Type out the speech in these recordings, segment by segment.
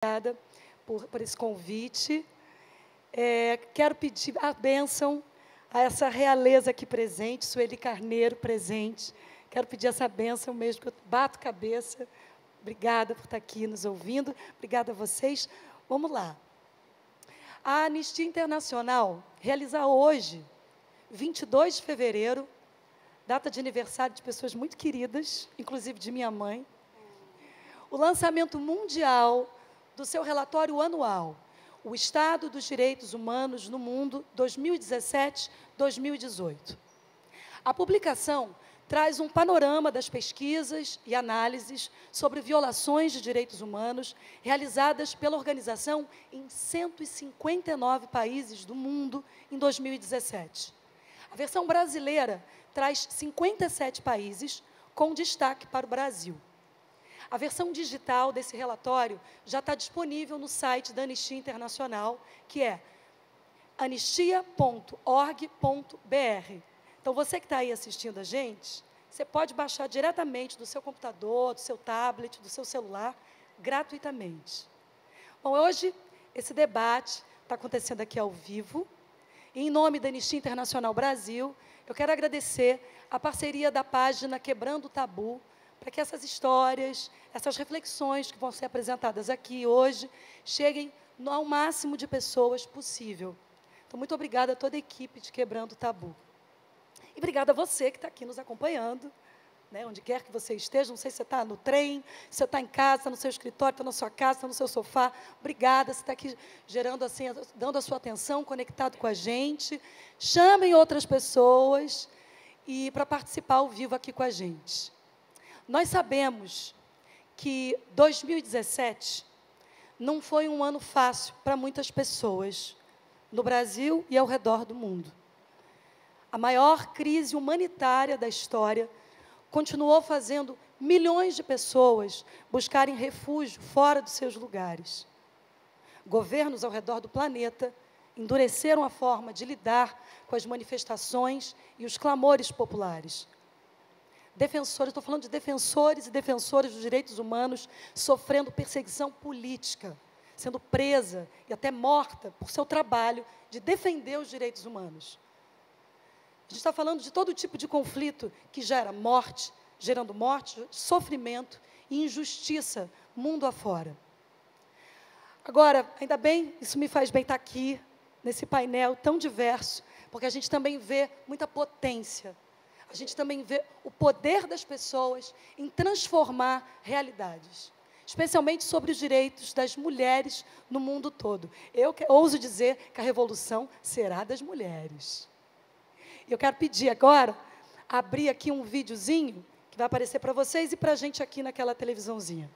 Obrigada por esse convite. Quero pedir a bênção a essa realeza aqui presente, Sueli Carneiro presente. Quero pedir essa bênção mesmo, que eu bato cabeça. Obrigada por estar aqui nos ouvindo. Obrigada a vocês. Vamos lá. A Anistia Internacional realiza hoje, 22 de fevereiro, data de aniversário de pessoas muito queridas, inclusive de minha mãe, o lançamento mundial do seu relatório anual, o Estado dos Direitos Humanos no Mundo 2017-2018. A publicação traz um panorama das pesquisas e análises sobre violações de direitos humanos realizadas pela organização em 159 países do mundo em 2017. A versão brasileira traz 57 países, com destaque para o Brasil. A versão digital desse relatório já está disponível no site da Anistia Internacional, que é anistia.org.br. Então, você que está aí assistindo a gente, você pode baixar diretamente do seu computador, do seu tablet, do seu celular, gratuitamente. Bom, hoje, esse debate está acontecendo aqui ao vivo. E, em nome da Anistia Internacional Brasil, eu quero agradecer a parceria da página Quebrando o Tabu, para que essas histórias, essas reflexões que vão ser apresentadas aqui hoje, cheguem ao máximo de pessoas possível. Então, muito obrigada a toda a equipe de Quebrando o Tabu. E obrigada a você que está aqui nos acompanhando, né, onde quer que você esteja, não sei se você está no trem, se você está em casa, está no seu escritório, está na sua casa, está no seu sofá. Obrigada, você está aqui gerando assim, dando a sua atenção, conectado com a gente. Chamem outras pessoas e para participar ao vivo aqui com a gente. Nós sabemos que 2017 não foi um ano fácil para muitas pessoas, no Brasil e ao redor do mundo. A maior crise humanitária da história continuou fazendo milhões de pessoas buscarem refúgio fora dos seus lugares. Governos ao redor do planeta endureceram a forma de lidar com as manifestações e os clamores populares. Defensores, estou falando de defensores e defensoras dos direitos humanos sofrendo perseguição política, sendo presa e até morta por seu trabalho de defender os direitos humanos. A gente está falando de todo tipo de conflito que gera morte, gerando morte, sofrimento e injustiça mundo afora. Agora, ainda bem, isso me faz bem estar aqui, nesse painel tão diverso, porque a gente também vê muita potência. A gente também vê o poder das pessoas em transformar realidades, especialmente sobre os direitos das mulheres no mundo todo. Eu ouso dizer que a revolução será das mulheres. Eu quero pedir agora, abrir aqui um videozinho, que vai aparecer para vocês e para a gente aqui naquela televisãozinha.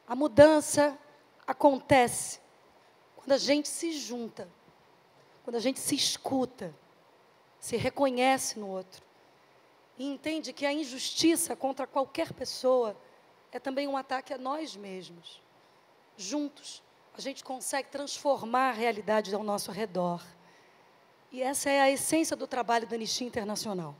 A mudança acontece quando a gente se junta, quando a gente se escuta, se reconhece no outro e entende que a injustiça contra qualquer pessoa é também um ataque a nós mesmos. Juntos, a gente consegue transformar a realidade ao nosso redor. E essa é a essência do trabalho da Anistia Internacional.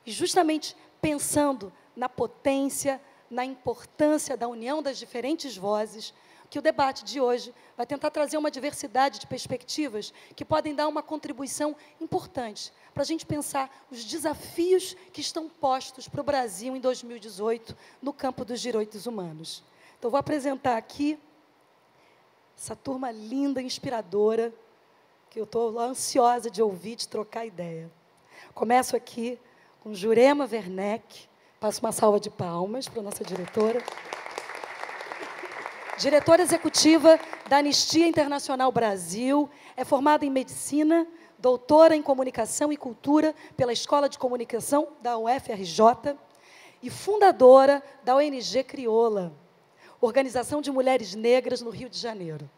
E justamente pensando na potência, na importância da união das diferentes vozes, que o debate de hoje vai tentar trazer uma diversidade de perspectivas que podem dar uma contribuição importante para a gente pensar os desafios que estão postos para o Brasil em 2018 no campo dos direitos humanos. Então, vou apresentar aqui essa turma linda, inspiradora, que eu estou ansiosa de ouvir, de trocar ideia. Começo aqui com Jurema Werneck. Passo uma salva de palmas para a nossa diretora. Diretora executiva da Anistia Internacional Brasil, é formada em Medicina, doutora em Comunicação e Cultura pela Escola de Comunicação da UFRJ e fundadora da ONG Crioula, Organização de Mulheres Negras no Rio de Janeiro.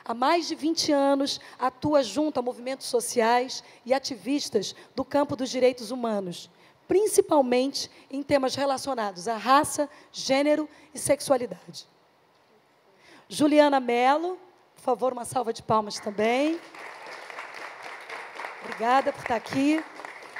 Há mais de 20 anos, atua junto a movimentos sociais e ativistas do campo dos direitos humanos, principalmente em temas relacionados à raça, gênero e sexualidade. Juliana Mello, por favor, uma salva de palmas também. Obrigada por estar aqui.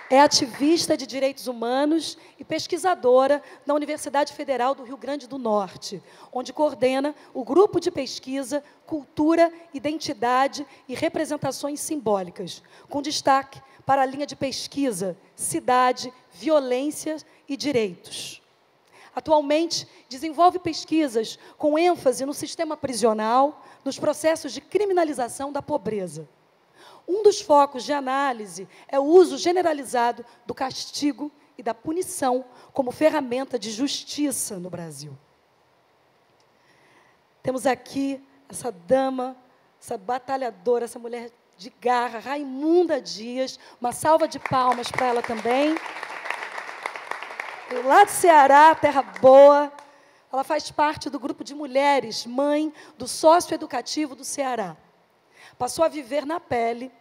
É ativista de direitos humanos e pesquisadora na Universidade Federal do Rio Grande do Norte, onde coordena o grupo de pesquisa Cultura, Identidade e Representações Simbólicas, com destaque para a linha de pesquisa Cidade, Violência e Direitos. Atualmente, desenvolve pesquisas com ênfase no sistema prisional, nos processos de criminalização da pobreza. Um dos focos de análise é o uso generalizado do castigo e da punição como ferramenta de justiça no Brasil. Temos aqui essa dama, essa batalhadora, essa mulher de garra, Raimunda Dias. Uma salva de palmas para ela também. Lá do Ceará, terra boa. Ela faz parte do grupo de mulheres, mãe do Sócio-Educativo do Ceará. Passou a viver na pele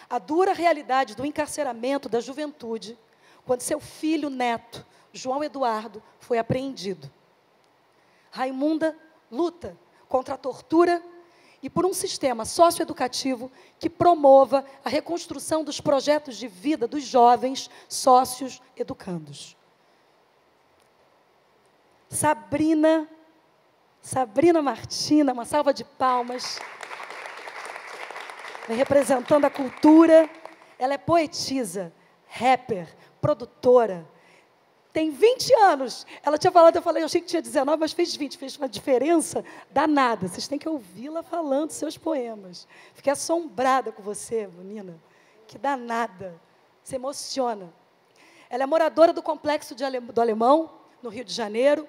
a dura realidade do encarceramento da juventude, quando seu filho neto, João Eduardo, foi apreendido. Raimunda luta contra a tortura e por um sistema socioeducativo que promova a reconstrução dos projetos de vida dos jovens sócios educandos. Sabrina Martina, uma salva de palmas. Vem representando a cultura. Ela é poetisa, rapper, produtora. Tem 20 anos. Ela tinha falado, eu achei que tinha 19, mas fez 20. Fez uma diferença danada. Vocês têm que ouvi-la falando seus poemas. Fiquei assombrada com você, menina. Que danada. Se emociona. Ela é moradora do Complexo do Alemão, no Rio de Janeiro.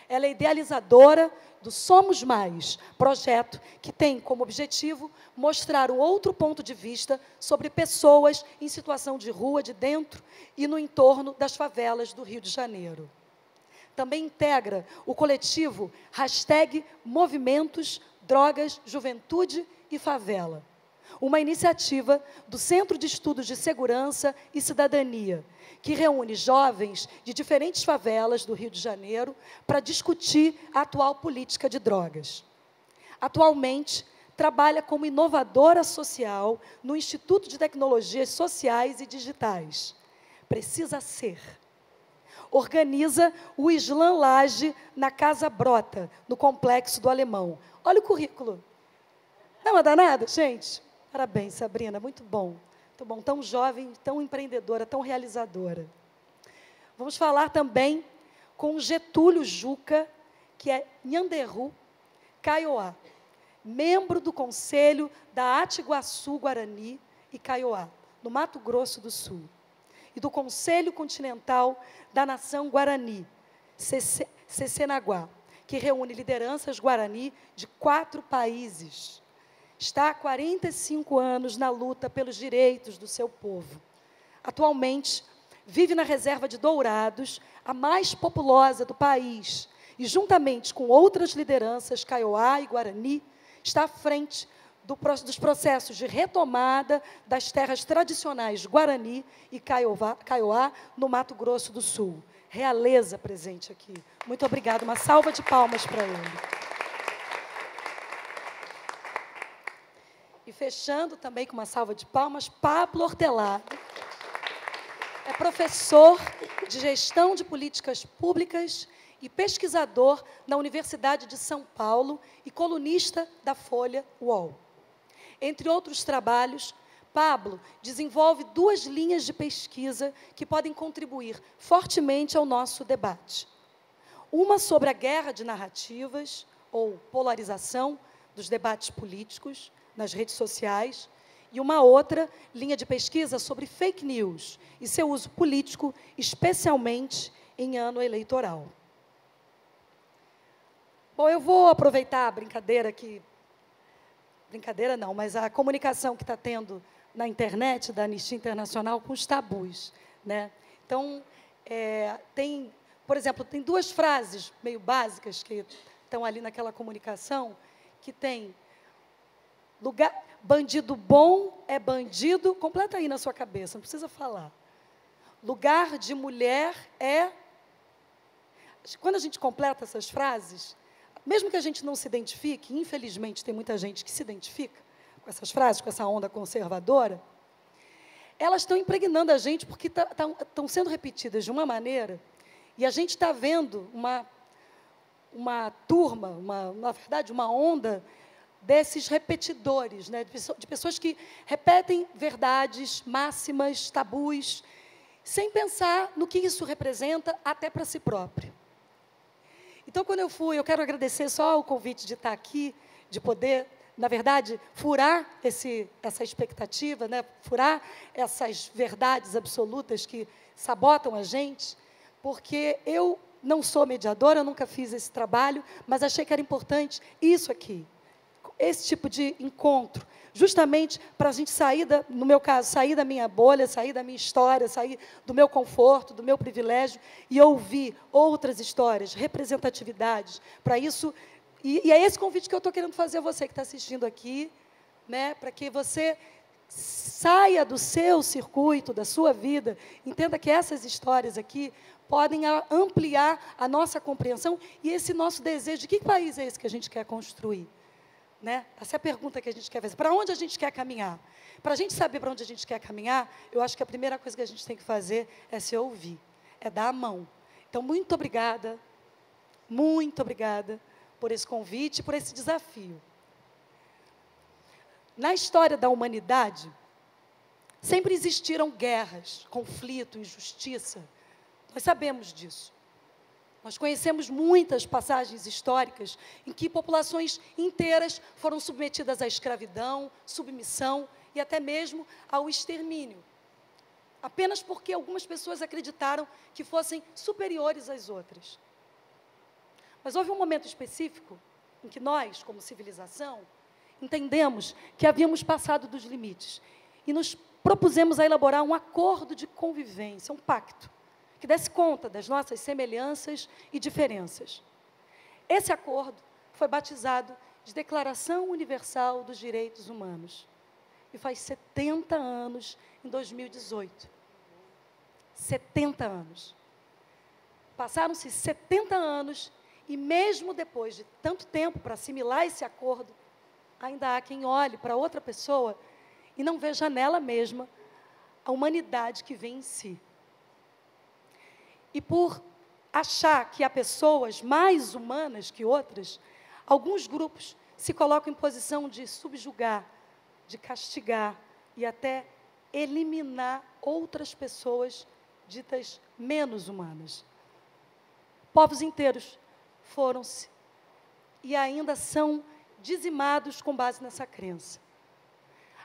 Ela é idealizadora do Somos Mais, projeto que tem como objetivo mostrar um outro ponto de vista sobre pessoas em situação de rua, de dentro e no entorno das favelas do Rio de Janeiro. Também integra o coletivo #Movimentos, Drogas, Juventude e Favela, uma iniciativa do Centro de Estudos de Segurança e Cidadania, que reúne jovens de diferentes favelas do Rio de Janeiro para discutir a atual política de drogas. Atualmente, trabalha como inovadora social no Instituto de Tecnologias Sociais e Digitais. Precisa ser. Organiza o Islã Laje na Casa Brota, no Complexo do Alemão. Olha o currículo. Não é danada, gente? Parabéns, Sabrina, muito bom. Muito bom, tão jovem, tão empreendedora, tão realizadora. Vamos falar também com Getúlio Juca, que é Nhanderru Kaiowá, membro do Conselho da Atiguaçu Guarani e Kaiowá, no Mato Grosso do Sul, e do Conselho Continental da Nação Guarani, Cecenaguá, que reúne lideranças guarani de 4 países. Está há 45 anos na luta pelos direitos do seu povo. Atualmente, vive na reserva de Dourados, a mais populosa do país, e, juntamente com outras lideranças, Kaiowá e Guarani, está à frente dos processos de retomada das terras tradicionais Guarani e Kaiowá, no Mato Grosso do Sul. Realeza presente aqui. Muito obrigada. Uma salva de palmas para ele. E fechando também com uma salva de palmas, Pablo Hortelado. É professor de gestão de políticas públicas e pesquisador na Universidade de São Paulo e colunista da Folha UOL. Entre outros trabalhos, Pablo desenvolve 2 linhas de pesquisa que podem contribuir fortemente ao nosso debate. Uma sobre a guerra de narrativas, ou polarização dos debates políticos nas redes sociais, e uma outra linha de pesquisa sobre fake news e seu uso político, especialmente em ano eleitoral. Bom, eu vou aproveitar a brincadeira que... Brincadeira não, mas a comunicação que está tendo na internet da Anistia Internacional com os tabus, né? Então, por exemplo, tem 2 frases meio básicas que estão ali naquela comunicação, que tem bandido bom é bandido, completa aí na sua cabeça, não precisa falar. Lugar de mulher é... Quando a gente completa essas frases, mesmo que a gente não se identifique, infelizmente tem muita gente que se identifica com essas frases, com essa onda conservadora, elas estão impregnando a gente porque estão sendo repetidas de uma maneira, e a gente está vendo uma turma, na verdade, uma onda desses repetidores, né, de pessoas que repetem verdades, máximas, tabus, sem pensar no que isso representa até para si próprio. Então, quando eu quero agradecer só o convite de estar aqui, de poder, na verdade, furar essa expectativa, né, furar essas verdades absolutas que sabotam a gente, porque eu não sou mediadora, eu nunca fiz esse trabalho, mas achei que era importante isso aqui, esse tipo de encontro, justamente para a gente sair, no meu caso, sair da minha bolha, sair da minha história, sair do meu conforto, do meu privilégio, e ouvir outras histórias, representatividades. Para isso, e é esse convite que eu estou querendo fazer a você que está assistindo aqui, né, para que você saia do seu circuito, da sua vida, entenda que essas histórias aqui podem ampliar a nossa compreensão e esse nosso desejo de que país é esse que a gente quer construir. Né? Essa é a pergunta que a gente quer fazer. Para onde a gente quer caminhar? Para a gente saber para onde a gente quer caminhar, eu acho que a primeira coisa que a gente tem que fazer é se ouvir, é dar a mão. Então, muito obrigada por esse convite, por esse desafio. Na história da humanidade, sempre existiram guerras, conflito, injustiça. Nós sabemos disso. Nós conhecemos muitas passagens históricas em que populações inteiras foram submetidas à escravidão, submissão e até mesmo ao extermínio, apenas porque algumas pessoas acreditaram que fossem superiores às outras. Mas houve um momento específico em que nós, como civilização, entendemos que havíamos passado dos limites e nos propusemos a elaborar um acordo de convivência, um pacto, que desse conta das nossas semelhanças e diferenças. Esse acordo foi batizado de Declaração Universal dos Direitos Humanos. E faz 70 anos em 2018. 70 anos. Passaram-se 70 anos e mesmo depois de tanto tempo para assimilar esse acordo, ainda há quem olhe para outra pessoa e não veja nela mesma a humanidade que vem em si. E por achar que há pessoas mais humanas que outras, alguns grupos se colocam em posição de subjugar, de castigar e até eliminar outras pessoas ditas menos humanas. Povos inteiros foram-se e ainda são dizimados com base nessa crença.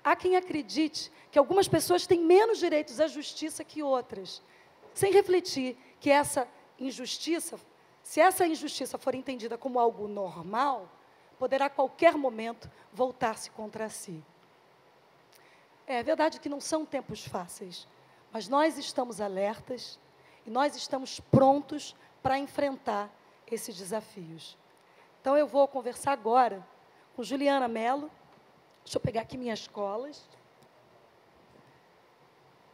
Há quem acredite que algumas pessoas têm menos direitos à justiça que outras, sem refletir que essa injustiça, se essa injustiça for entendida como algo normal, poderá a qualquer momento voltar-se contra si. É verdade que não são tempos fáceis, mas nós estamos alertas e nós estamos prontos para enfrentar esses desafios. Então, eu vou conversar agora com Juliana Mello. Deixa eu pegar aqui minhas colas.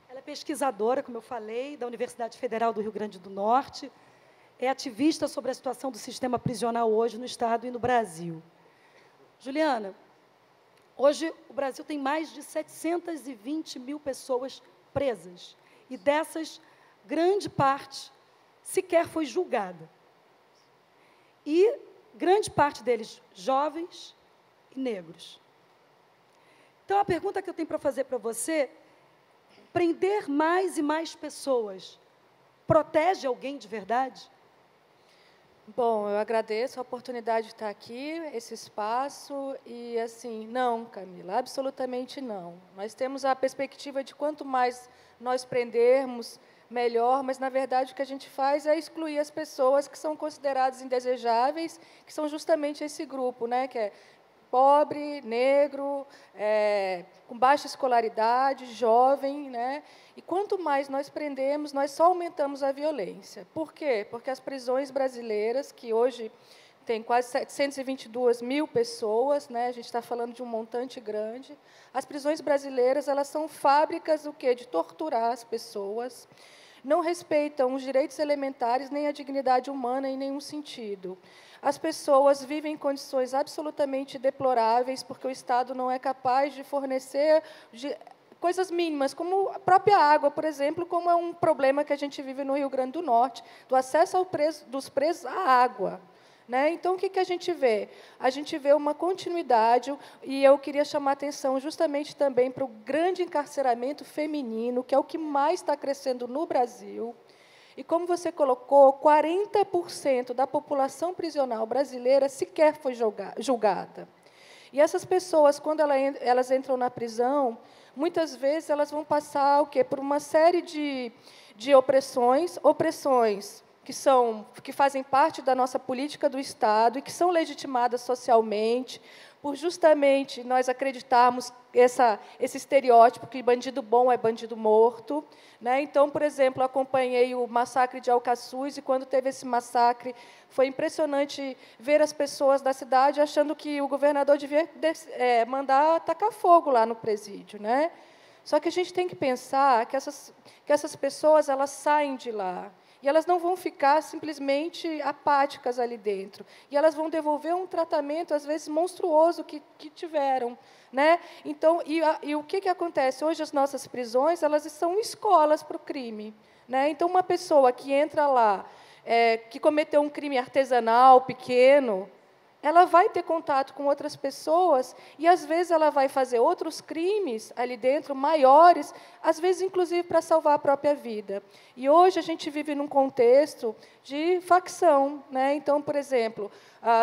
Ela é pesquisadora, como eu falei, da Universidade Federal do Rio Grande do Norte, é ativista sobre a situação do sistema prisional hoje no Estado e no Brasil. Juliana, Hoje, o Brasil tem mais de 720 mil pessoas presas. E dessas, grande parte sequer foi julgada. E grande parte deles jovens e negros. Então, a pergunta que eu tenho para fazer para você, prender mais e mais pessoas protege alguém de verdade? Bom, eu agradeço a oportunidade de estar aqui, esse espaço, e assim, não, Camila, absolutamente não. Nós temos a perspectiva de quanto mais nós prendermos, melhor, mas, na verdade, o que a gente faz é excluir as pessoas que são consideradas indesejáveis, que são justamente esse grupo, né, que é pobre, negro, com baixa escolaridade, jovem, né? E quanto mais nós prendemos, nós só aumentamos a violência. Por quê? Porque as prisões brasileiras, que hoje tem quase 722 mil pessoas, né? A gente está falando de um montante grande. As prisões brasileiras, elas são fábricas do quê? De torturar as pessoas, não respeitam os direitos elementares nem a dignidade humana em nenhum sentido. As pessoas vivem em condições absolutamente deploráveis, porque o Estado não é capaz de fornecer coisas mínimas, como a própria água, por exemplo, como é um problema que a gente vive no Rio Grande do Norte, do acesso dos presos à água. Né? Então, o que a gente vê? A gente vê uma continuidade, e eu queria chamar a atenção justamente também para o grande encarceramento feminino, que é o que mais está crescendo no Brasil. E, como você colocou, 40% da população prisional brasileira sequer foi julgada. E essas pessoas, quando elas entram na prisão, muitas vezes elas vão passar o quê? Por uma série de opressões que fazem parte da nossa política do Estado e que são legitimadas socialmente, por justamente nós acreditarmos esse estereótipo que bandido bom é bandido morto. Né? Então, por exemplo, acompanhei o massacre de Alcaçuz, e, quando teve esse massacre, foi impressionante ver as pessoas da cidade achando que o governador devia mandar tacar fogo lá no presídio. Né? Só que a gente tem que pensar que essas pessoas elas saem de lá, e elas não vão ficar simplesmente apáticas ali dentro. E elas vão devolver um tratamento, às vezes, monstruoso que tiveram. Né? Então, e o que acontece? Hoje, as nossas prisões elas são escolas para o crime. Né? Então, uma pessoa que entra lá, que cometeu um crime artesanal, pequeno, ela vai ter contato com outras pessoas e, às vezes, ela vai fazer outros crimes ali dentro, maiores, às vezes, inclusive, para salvar a própria vida. E hoje a gente vive num contexto de facção. Né? Então, por exemplo,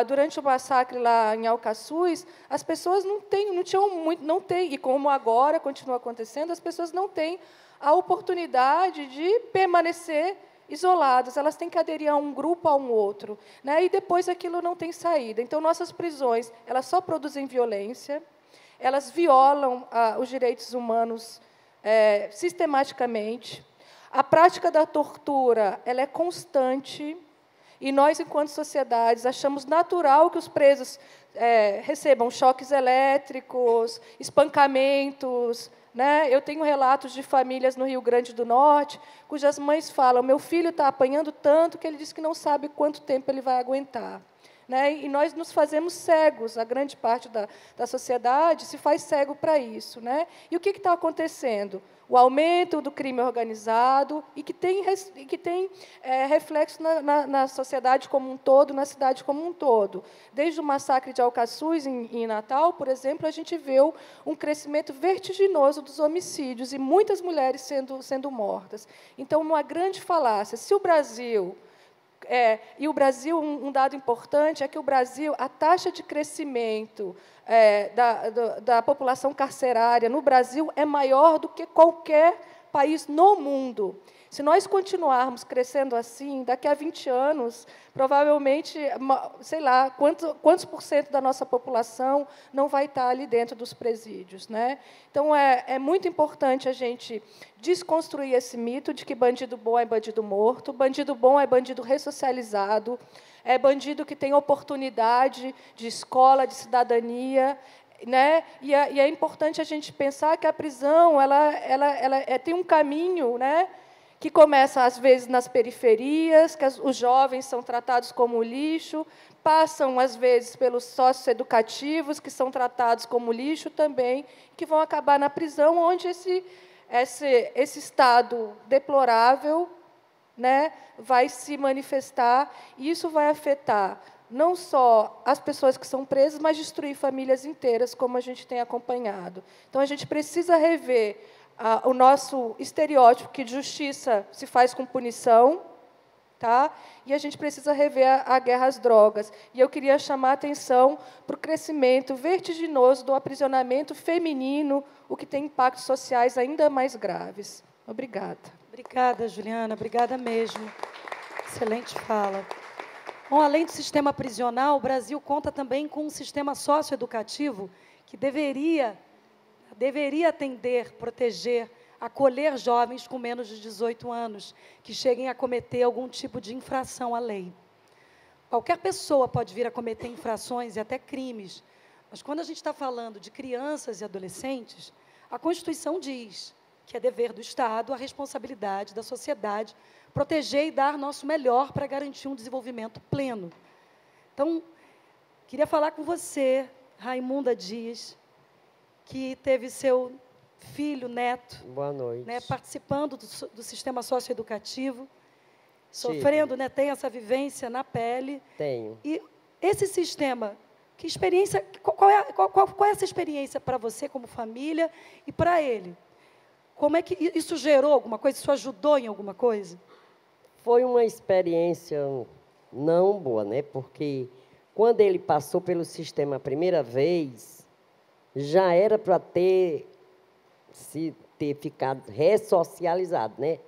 durante o massacre lá em Alcaçuz, as pessoas não têm, e como agora continua acontecendo, as pessoas não têm a oportunidade de permanecer isoladas, elas têm que aderir a um grupo, a um outro, né? E depois aquilo não tem saída. Então, nossas prisões, elas só produzem violência, elas violam os direitos humanos sistematicamente. A prática da tortura, ela é constante, e nós, enquanto sociedades, achamos natural que os presos recebam choques elétricos, espancamentos. Né? Eu tenho relatos de famílias no Rio Grande do Norte, cujas mães falam: meu filho está apanhando tanto que ele diz que não sabe quanto tempo ele vai aguentar. Né? E nós nos fazemos cegos, a grande parte da sociedade se faz cego para isso. Né? E o que está acontecendo? O aumento do crime organizado, e que tem reflexo na sociedade como um todo, na cidade como um todo. Desde o massacre de Alcaçuz, em Natal, por exemplo, a gente viu um crescimento vertiginoso dos homicídios e muitas mulheres sendo mortas. Então, uma grande falácia. Se o Brasil... e o Brasil, um dado importante é que o Brasil, a taxa de crescimento da população carcerária no Brasil é maior do que qualquer país no mundo. Se nós continuarmos crescendo assim, daqui a 20 anos, provavelmente, sei lá, quantos por cento da nossa população não vai estar ali dentro dos presídios. Né? Então, é muito importante a gente desconstruir esse mito de que bandido bom é bandido morto, bandido bom é bandido ressocializado, é bandido que tem oportunidade de escola, de cidadania. Né? E é importante a gente pensar que a prisão ela tem um caminho, né? Que começa, às vezes, nas periferias, que os jovens são tratados como lixo, passam, às vezes, pelos sócios educativos, que são tratados como lixo também, que vão acabar na prisão, onde esse estado deplorável, né, vai se manifestar, e isso vai afetar não só as pessoas que são presas, mas destruir famílias inteiras, como a gente tem acompanhado. Então, a gente precisa rever o nosso estereótipo que justiça se faz com punição, tá? E a gente precisa rever a guerra às drogas. E eu queria chamar a atenção para o crescimento vertiginoso do aprisionamento feminino, o que tem impactos sociais ainda mais graves. Obrigada. Obrigada, Juliana. Obrigada mesmo. Excelente fala. Bom, além do sistema prisional, o Brasil conta também com um sistema socioeducativo que deveria atender, proteger, acolher jovens com menos de 18 anos que cheguem a cometer algum tipo de infração à lei. Qualquer pessoa pode vir a cometer infrações e até crimes, mas quando a gente está falando de crianças e adolescentes, a Constituição diz que é dever do Estado, a responsabilidade da sociedade, proteger e dar nosso melhor para garantir um desenvolvimento pleno. Então, queria falar com você, Raimunda Dias, que teve seu filho, neto, boa noite, né, participando do sistema socioeducativo, sofrendo, né, tem essa vivência na pele. Tenho. E esse sistema, que experiência, qual é essa experiência para você como família e para ele? Como é que isso gerou alguma coisa? Isso ajudou em alguma coisa? Foi uma experiência não boa, né? Porque quando ele passou pelo sistema a primeira vez, já era para ter ficado ressocializado, né?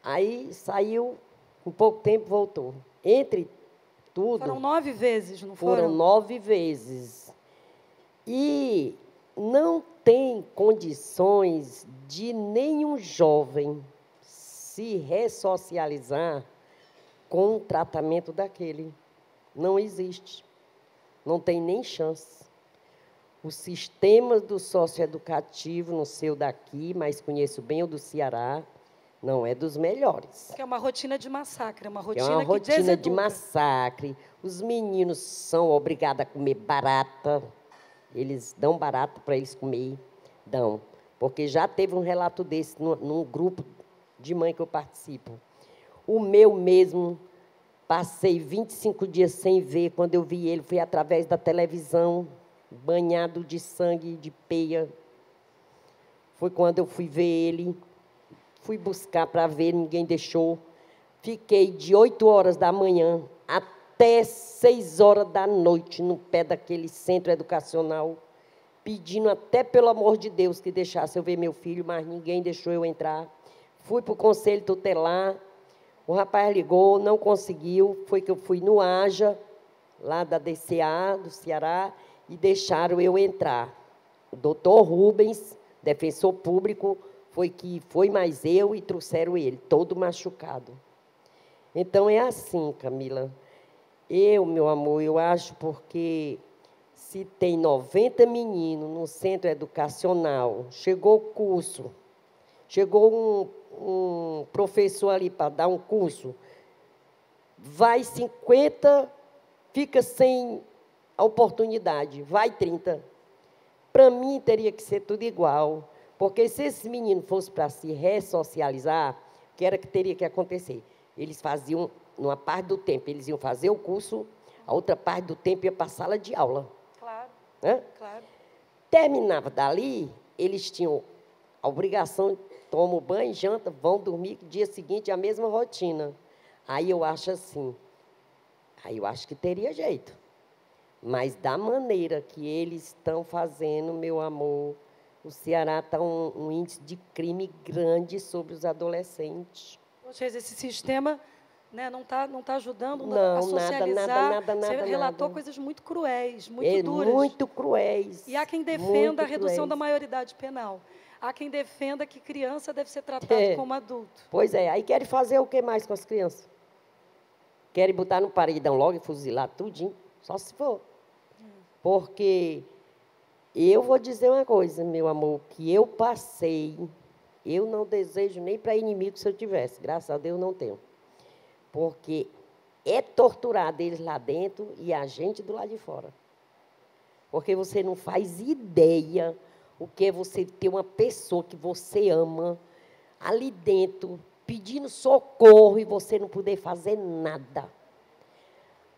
Aí saiu, em pouco tempo voltou. Entre tudo... Foram 9 vezes, não foram? Foram 9 vezes. E não tem condições de nenhum jovem se ressocializar com um tratamento daquele. Não existe. Não tem nem chance. O sistema do socioeducativo, não sei o daqui, mas conheço bem o do Ceará, não é dos melhores. Que é uma rotina de massacre, uma rotina é uma rotina deseduca. de massacre. Os meninos são obrigados a comer barata. Eles dão barata para eles comer. Dão. Porque já teve um relato desse num grupo de mãe que eu participo. O meu mesmo, passei 25 dias sem ver. Quando eu vi ele, foi através da televisão, banhado de sangue e de peia. Foi quando eu fui ver ele. Fui buscar para ver, ninguém deixou. Fiquei de 8 horas da manhã até 6 horas da noite no pé daquele centro educacional, pedindo até, pelo amor de Deus, que deixasse eu ver meu filho, mas ninguém deixou eu entrar. Fui para o conselho tutelar, o rapaz ligou, não conseguiu, foi que eu fui no AJA, lá da DCA, do Ceará, e deixaram eu entrar. O doutor Rubens, defensor público, foi mais eu e trouxeram ele, todo machucado. Então, é assim, Camila. Meu amor, eu acho porque se tem 90 meninos no centro educacional, chegou o curso, chegou um professor ali para dar um curso, vai 50, fica sem a oportunidade, vai 30. Para mim, teria que ser tudo igual. Porque se esse menino fosse para se ressocializar, o que era que teria que acontecer? Eles faziam, numa parte do tempo, eles iam fazer o curso, a outra parte do tempo ia para a sala de aula. Claro, Hã? claro. Terminava dali, eles tinham a obrigação, tomam banho, janta, vão dormir, dia seguinte a mesma rotina. Aí eu acho assim, aí eu acho que teria jeito. Mas da maneira que eles estão fazendo, meu amor, o Ceará está um índice de crime grande sobre os adolescentes. Poxa, esse sistema, né, não tá ajudando Não, a socializar. nada. Você relatou coisas muito cruéis, muito duras. Muito cruéis. E há quem defenda a redução da maioridade penal. Há quem defenda que criança deve ser tratada como adulto. Pois é, aí querem fazer o que mais com as crianças? Querem botar no paredão logo e fuzilar tudinho, só se for. Porque eu vou dizer uma coisa, meu amor, que eu passei, eu não desejo nem para inimigo se eu tivesse, graças a Deus não tenho. Porque é torturado eles lá dentro e a gente do lado de fora. Porque você não faz ideia o que é você ter uma pessoa que você ama ali dentro, pedindo socorro e você não poder fazer nada.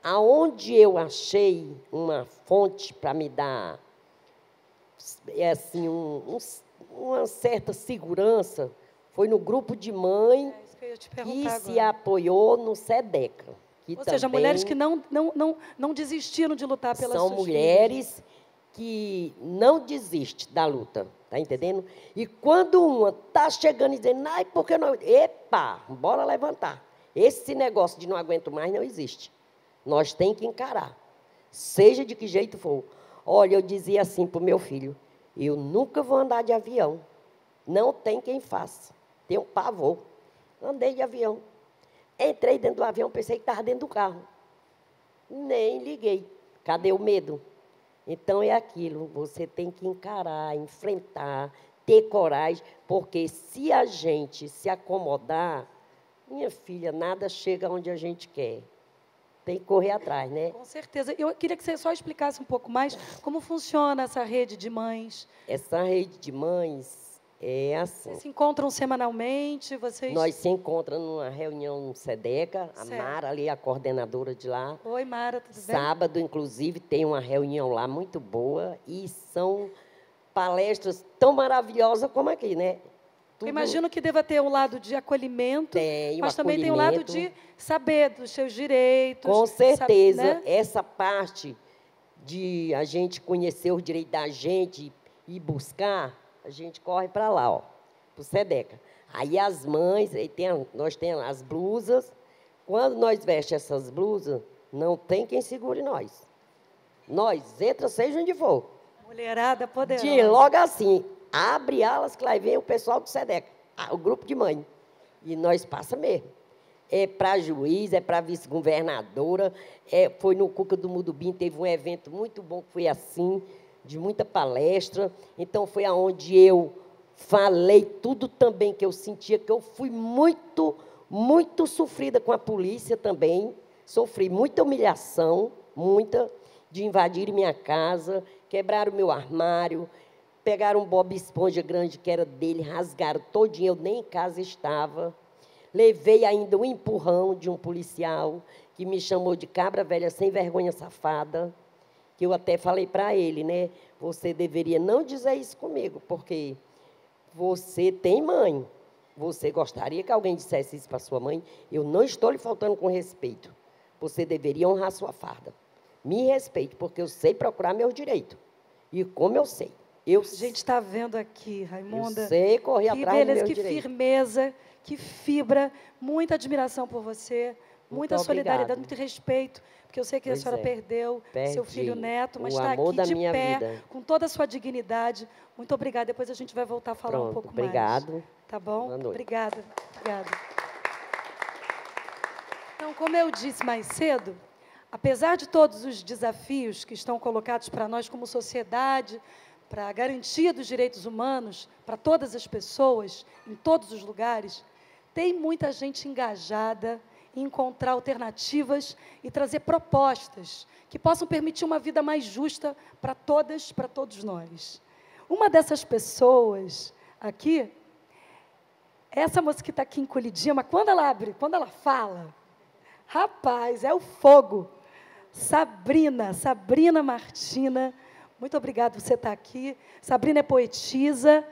Aonde eu achei uma fonte para me dar assim, uma certa segurança foi no grupo de mãe isso que eu ia te que perguntar se agora. apoiou no SEDECA. Ou seja, mulheres que não desistiram de lutar pelas suas são mulheres que não desistem da luta, tá entendendo? E quando uma está chegando e dizendo, ai, por que não? Epa, bora levantar. Esse negócio de não aguento mais não existe. Nós temos que encarar, seja de que jeito for. Olha, eu dizia assim para o meu filho, eu nunca vou andar de avião. Não tem quem faça. Tenho pavor. Andei de avião. Entrei dentro do avião, pensei que estava dentro do carro. Nem liguei. Cadê o medo? Então, é aquilo. Você tem que encarar, enfrentar, ter coragem, porque se a gente se acomodar, minha filha, nada chega onde a gente quer. Tem que correr atrás, né? Com certeza. Eu queria que você só explicasse um pouco mais como funciona essa rede de mães. Essa rede de mães é assim. Vocês se encontram semanalmente? Vocês... Nós se encontramos numa reunião no SEDECA, a Certo. Mara ali, a coordenadora de lá. Oi, Mara, tudo bem? Sábado, inclusive, tem uma reunião lá muito boa e são palestras tão maravilhosas como aqui, né? Eu imagino que deva ter um lado de acolhimento, Tem, mas também tem um lado de saber dos seus direitos. Com certeza, né? essa parte de a gente conhecer os direitos da gente e buscar, a gente corre para lá, ó, para o SEDECA. Aí as mães, aí nós temos as blusas. Quando nós vestimos essas blusas, não tem quem segure nós. Nós entra, seja onde for. Mulherada poderosa. De logo assim, abre alas que lá vem o pessoal do SEDECA, o grupo de mãe. E nós passa mesmo. É para juiz, é para vice-governadora. Foi no Cuca do Mudubim, teve um evento muito bom, que foi assim, de muita palestra. Então, foi aonde eu falei tudo também que eu sentia, que eu fui muito, muito sofrida com a polícia também. Sofri muita humilhação, muita, de invadir minha casa, quebraram o meu armário, pegaram um Bob Esponja grande que era dele, rasgaram todinho, eu nem em casa estava. Levei ainda um empurrão de um policial que me chamou de cabra velha sem vergonha safada, que eu até falei para ele, né? Você deveria não dizer isso comigo, porque você tem mãe. Você gostaria que alguém dissesse isso para sua mãe? Eu não estou lhe faltando com respeito. Você deveria honrar sua farda. Me respeite, porque eu sei procurar meu direito. E como eu sei. A gente está vendo aqui, Raimunda. Eu sei correr atrás do meu direito. Que firmeza, que fibra, muita admiração por você, muita solidariedade, muito respeito, porque eu sei que a senhora perdeu seu filho neto, mas está aqui de pé, com toda a sua dignidade. Muito obrigada. Depois a gente vai voltar a falar um pouco mais. Obrigado. Tá bom? Boa noite. Obrigada. Obrigada. Então, como eu disse mais cedo, apesar de todos os desafios que estão colocados para nós como sociedade, para a garantia dos direitos humanos, para todas as pessoas, em todos os lugares, tem muita gente engajada em encontrar alternativas e trazer propostas que possam permitir uma vida mais justa para todas, para todos nós. Uma dessas pessoas aqui, essa moça que está aqui encolhidinha, mas quando ela abre, quando ela fala, rapaz, é o fogo. Sabrina Martina, muito obrigada por você estar aqui. Sabrina é poetisa,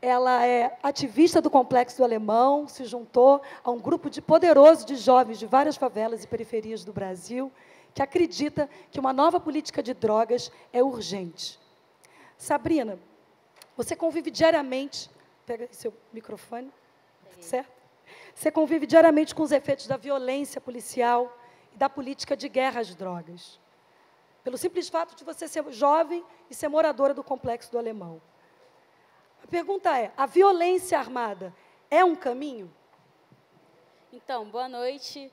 ela é ativista do Complexo do Alemão, se juntou a um grupo poderoso de jovens de várias favelas e periferias do Brasil, que acredita que uma nova política de drogas é urgente. Sabrina, você convive diariamente, pega aí seu microfone, certo? Você convive diariamente com os efeitos da violência policial e da política de guerra às drogas, pelo simples fato de você ser jovem e ser moradora do Complexo do Alemão. A pergunta é, a violência armada é um caminho? Então, boa noite.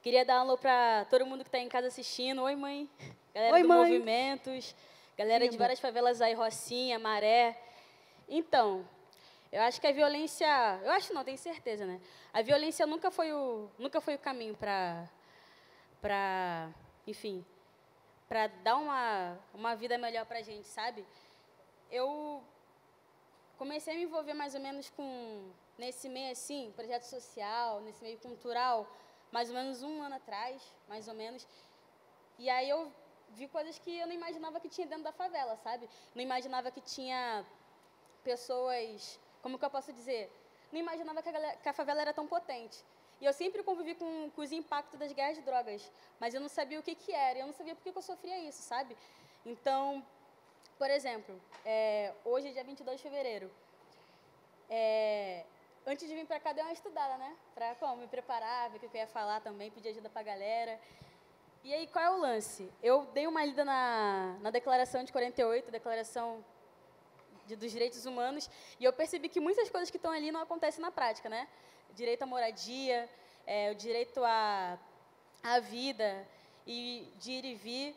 Queria dar um alô para todo mundo que está em casa assistindo. Oi, mãe. Galera Oi, do mãe. Movimentos. Galera de várias favelas aí, Rocinha, Maré. Então, Eu acho que a violência... Eu acho não, tenho certeza, né? A violência nunca foi o caminho enfim, para dar uma vida melhor para a gente, sabe? Eu comecei a me envolver mais ou menos nesse meio, assim, projeto social, nesse meio cultural, mais ou menos 1 ano atrás, mais ou menos. E aí eu vi coisas que eu não imaginava que tinha dentro da favela, sabe? Não imaginava que tinha pessoas... Como que eu posso dizer? Não imaginava que a favela era tão potente. E eu sempre convivi com os impactos das guerras de drogas, mas eu não sabia o que era, eu não sabia por que eu sofria isso, sabe? Então, por exemplo, hoje é dia 22 de fevereiro. Antes de vir para cá, dei uma estudada, né? Para me preparar, ver o que eu ia falar também, pedir ajuda para a galera. E aí, qual é o lance? Eu dei uma lida na Declaração de 48, Declaração dos Direitos Humanos, e eu percebi que muitas coisas que estão ali não acontecem na prática, né? Direito à moradia, o direito à vida, e de ir e vir.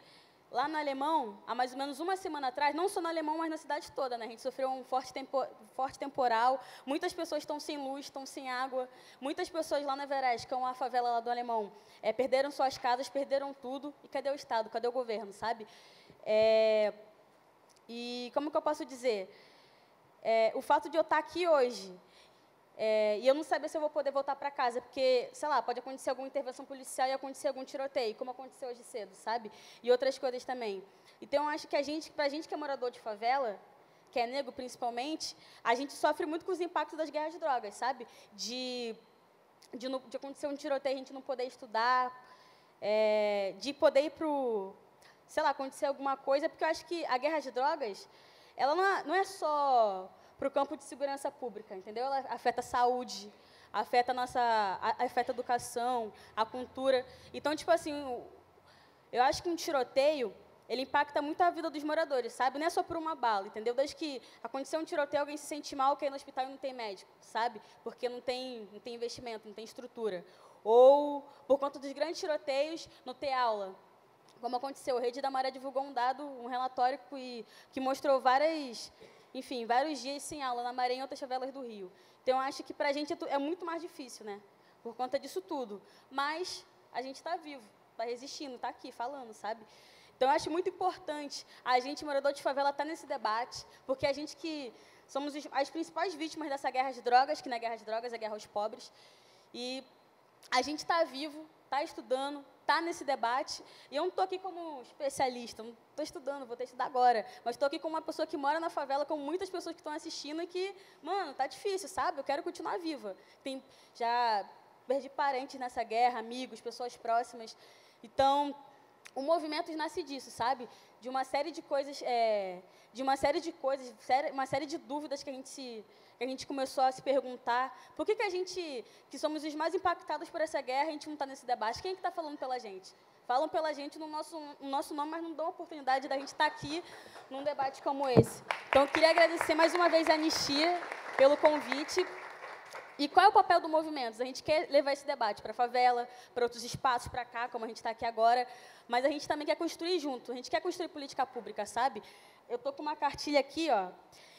Lá no Alemão, há mais ou menos 1 semana atrás, não só no Alemão, mas na cidade toda, né? A gente sofreu um forte temporal, muitas pessoas estão sem luz, estão sem água, muitas pessoas lá na Everest, que é uma favela lá do Alemão, perderam suas casas, perderam tudo, e cadê o Estado, cadê o governo, sabe? E como que eu posso dizer? O fato de eu estar aqui hoje, e eu não saber se eu vou poder voltar para casa, porque, sei lá, pode acontecer alguma intervenção policial e acontecer algum tiroteio, como aconteceu hoje cedo, sabe? E outras coisas também. Então, eu acho que pra gente que é morador de favela, que é negro principalmente, a gente sofre muito com os impactos das guerras de drogas, sabe? De acontecer um tiroteio e a gente não poder estudar, de poder ir sei lá, acontecer alguma coisa, porque eu acho que a guerra de drogas, ela não é só para o campo de segurança pública, entendeu? Ela afeta a saúde, afeta afeta a educação, a cultura. Então, tipo assim, eu acho que um tiroteio, ele impacta muito a vida dos moradores, sabe? Não é só por uma bala, entendeu? Desde que aconteceu um tiroteio, alguém se sente mal, quer ir no hospital e não tem médico, sabe? Porque não tem investimento, não tem estrutura. Ou, por conta dos grandes tiroteios, não ter aula. Como aconteceu, o Rede da Maré divulgou um relatório que mostrou vários dias sem aula na Maré e em outras favelas do Rio. Então, eu acho que para a gente é muito mais difícil, né? Por conta disso tudo. Mas a gente está vivo, está resistindo, está aqui falando, sabe? Então, eu acho muito importante a gente, morador de favela, estar nesse debate, porque a gente que somos as principais vítimas dessa guerra de drogas, que não é guerra de drogas, é guerra aos pobres. E a gente está vivo, está estudando, está nesse debate, e eu não estou aqui como especialista, não estou estudando, vou ter que estudar agora, mas estou aqui como uma pessoa que mora na favela, como muitas pessoas que estão assistindo, e que, mano, tá difícil, sabe? Eu quero continuar viva. Já perdi parentes nessa guerra, amigos, pessoas próximas. Então, o movimento nasce disso, sabe? De uma série de coisas, uma série de dúvidas que a gente começou a se perguntar. Por que a gente, que somos os mais impactados por essa guerra, a gente não está nesse debate? Quem é que está falando pela gente? Falam pela gente no nosso nome, mas não dão a oportunidade da gente estar aqui num debate como esse. Então, eu queria agradecer mais uma vez a Anistia pelo convite. E qual é o papel do movimento? A gente quer levar esse debate para a favela, para outros espaços, para cá, como a gente está aqui agora, mas a gente também quer construir junto, a gente quer construir política pública, sabe? Eu estou com uma cartilha aqui, ó,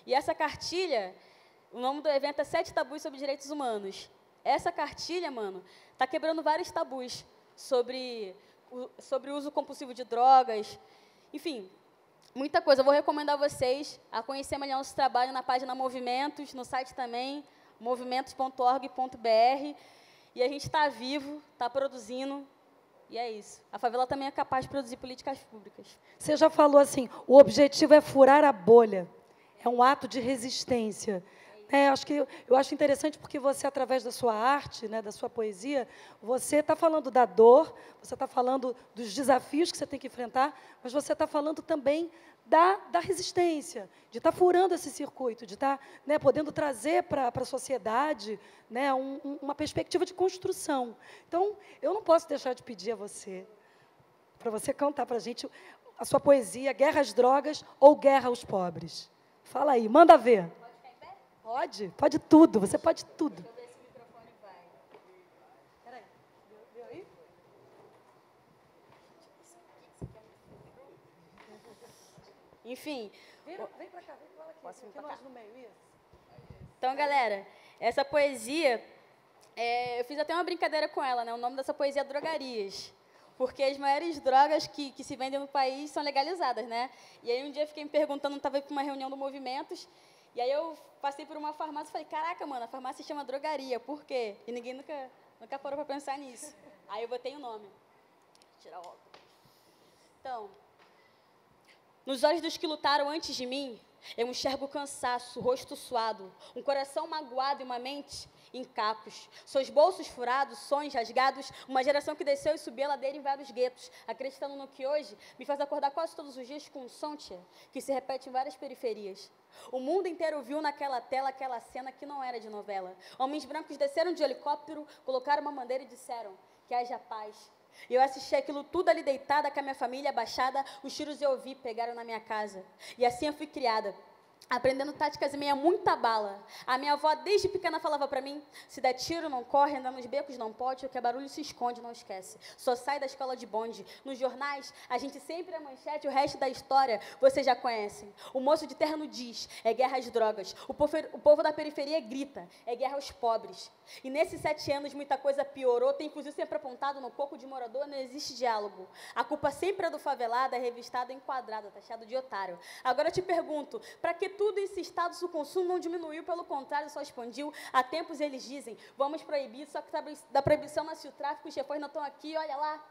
e essa cartilha, o nome do evento é 7 tabus sobre direitos humanos. Essa cartilha, mano, está quebrando vários tabus sobre o uso compulsivo de drogas, enfim, muita coisa. Eu vou recomendar a vocês a conhecer melhor nosso trabalho na página Movimentos, no site também, movimentos.org.br, e a gente está vivo, está produzindo, e é isso. A favela também é capaz de produzir políticas públicas. Você já falou assim, o objetivo é furar a bolha, é um ato de resistência. Eu acho interessante porque você, através da sua arte, né, da sua poesia, você está falando da dor, você está falando dos desafios que você tem que enfrentar, mas você está falando também da resistência, de estar furando esse circuito, de estar, né, podendo trazer para a sociedade, né, uma perspectiva de construção. Então, eu não posso deixar de pedir a você, para você cantar para a gente a sua poesia, Guerra às Drogas ou Guerra aos Pobres. Fala aí, manda ver. Pode tudo, você pode tudo. Deixa eu ver se o microfone vai. Espera aí, viu aí? Enfim. Vem para cá, vem para aqui, nós no meio, isso. Então, galera, essa poesia, eu fiz até uma brincadeira com ela, né? O nome dessa poesia é Drogarias, porque as maiores drogas que se vendem no país são legalizadas, né? E aí um dia eu fiquei me perguntando, estava para uma reunião do Movimentos, e aí eu passei por uma farmácia e falei, caraca, mano, a farmácia se chama Drogaria, por quê? E ninguém nunca parou para pensar nisso. Aí eu botei o nome. Vou tirar o óculos. Então, nos olhos dos que lutaram antes de mim, eu enxergo cansaço, rosto suado, um coração magoado e uma mente em capos. Seus bolsos furados, sonhos rasgados, uma geração que desceu e subiu a ladeira em vários guetos, acreditando no que hoje me faz acordar quase todos os dias com um som, tia, que se repete em várias periferias. O mundo inteiro viu naquela tela aquela cena que não era de novela. Homens brancos desceram de helicóptero, colocaram uma bandeira e disseram que haja paz. E eu assisti aquilo tudo ali deitada, com a minha família abaixada, os tiros eu ouvi, pegaram na minha casa. E assim eu fui criada, aprendendo táticas e meia muita bala. A minha avó, desde pequena, falava para mim, se der tiro, não corre, andar nos becos, não pode, o que é barulho se esconde, não esquece. Só sai da escola de bonde. Nos jornais, a gente sempre é manchete, o resto da história vocês já conhecem. O moço de terno diz, é guerra às drogas. O povo da periferia grita, é guerra aos pobres. E nesses 7 anos, muita coisa piorou, tem fuzil sempre apontado no coco de morador, não existe diálogo. A culpa sempre é do favelado, é revistado, enquadrado, taxado de otário. Agora eu te pergunto, para que tudo esse status o consumo não diminuiu, pelo contrário, só expandiu? Há tempos eles dizem, vamos proibir, só que da proibição nasce o tráfico, os chefões não estão aqui, olha lá.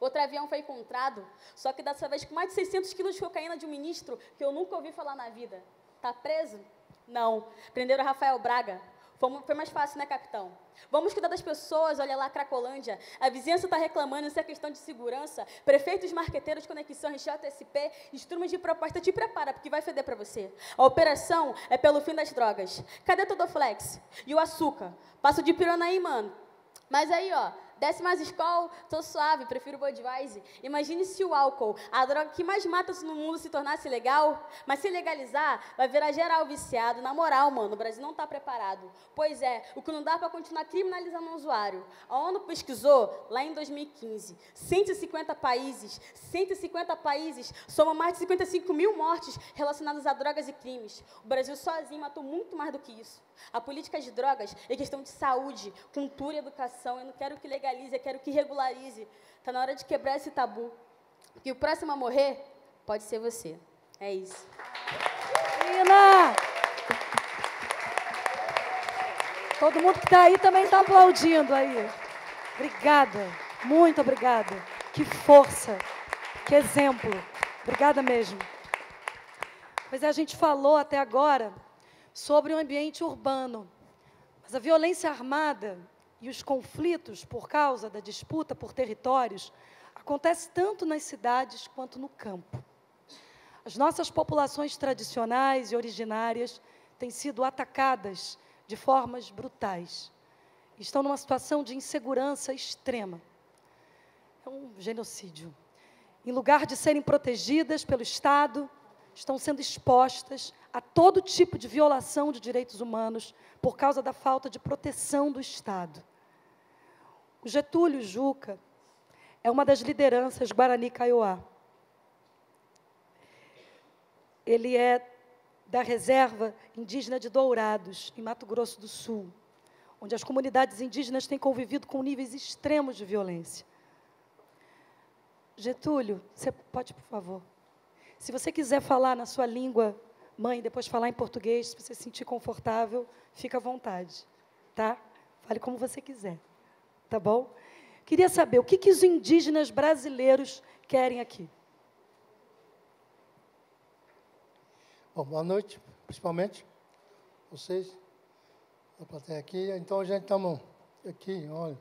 Outro avião foi encontrado, só que dessa vez com mais de 600 quilos de cocaína de um ministro que eu nunca ouvi falar na vida. Tá preso? Não. Prenderam Rafael Braga. Foi mais fácil, né, capitão? Vamos cuidar das pessoas, olha lá, Cracolândia. A vizinhança está reclamando, isso é questão de segurança. Prefeitos, marqueteiros, conexão, JSP, instrumentos de proposta, te prepara, porque vai feder para você. A operação é pelo fim das drogas. Cadê todo o flex? E o açúcar? Passo de pirona aí, mano. Mas aí, ó, desce mais Skol, tô suave, prefiro Budweiser. Imagine se o álcool, a droga que mais mata no mundo, se tornasse legal. Mas se legalizar, vai virar geral viciado. Na moral, mano, o Brasil não está preparado. Pois é, o que não dá para continuar criminalizando o usuário. A ONU pesquisou lá em 2015. 150 países somam mais de 55 mil mortes relacionadas a drogas e crimes. O Brasil sozinho matou muito mais do que isso. A política de drogas é questão de saúde, cultura e educação. Eu não quero que legalize, eu quero que regularize. Está na hora de quebrar esse tabu. Porque o próximo a morrer pode ser você. É isso. Menina! Todo mundo que está aí também está aplaudindo aí. Obrigada. Muito obrigada. Que força. Que exemplo. Obrigada mesmo. Pois é, a gente falou até agora sobre o ambiente urbano. Mas a violência armada e os conflitos por causa da disputa por territórios acontece tanto nas cidades quanto no campo. As nossas populações tradicionais e originárias têm sido atacadas de formas brutais. Estão numa situação de insegurança extrema. É um genocídio. Em lugar de serem protegidas pelo Estado, estão sendo expostas a todo tipo de violação de direitos humanos por causa da falta de proteção do Estado. O Getúlio Juca é uma das lideranças Guarani Kaiowá. Ele é da reserva indígena de Dourados, em Mato Grosso do Sul, onde as comunidades indígenas têm convivido com níveis extremos de violência. Getúlio, você pode, por favor? Se você quiser falar na sua língua mãe, depois falar em português, se você se sentir confortável, fica à vontade, tá? Fale como você quiser, tá bom? Queria saber, o que os indígenas brasileiros querem aqui? Bom, boa noite, principalmente vocês, da plateia aqui. Então, a gente estamos aqui, olha,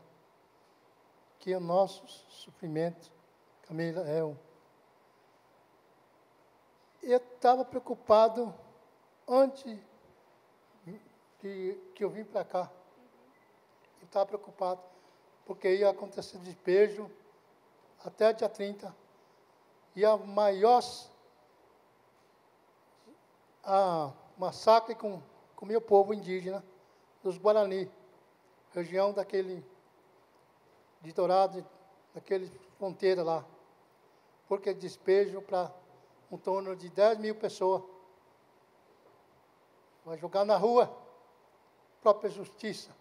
aqui é o nosso sofrimento, Camila, eu estava preocupado antes que eu vim para cá. Eu estava preocupado, porque ia acontecer despejo até dia 30. E a maior massacre com o meu povo indígena, dos Guarani, região daquele de Dourado, daquele fronteira lá. Porque despejo para em torno de 10 mil pessoas. Vai jogar na rua. própria justiça.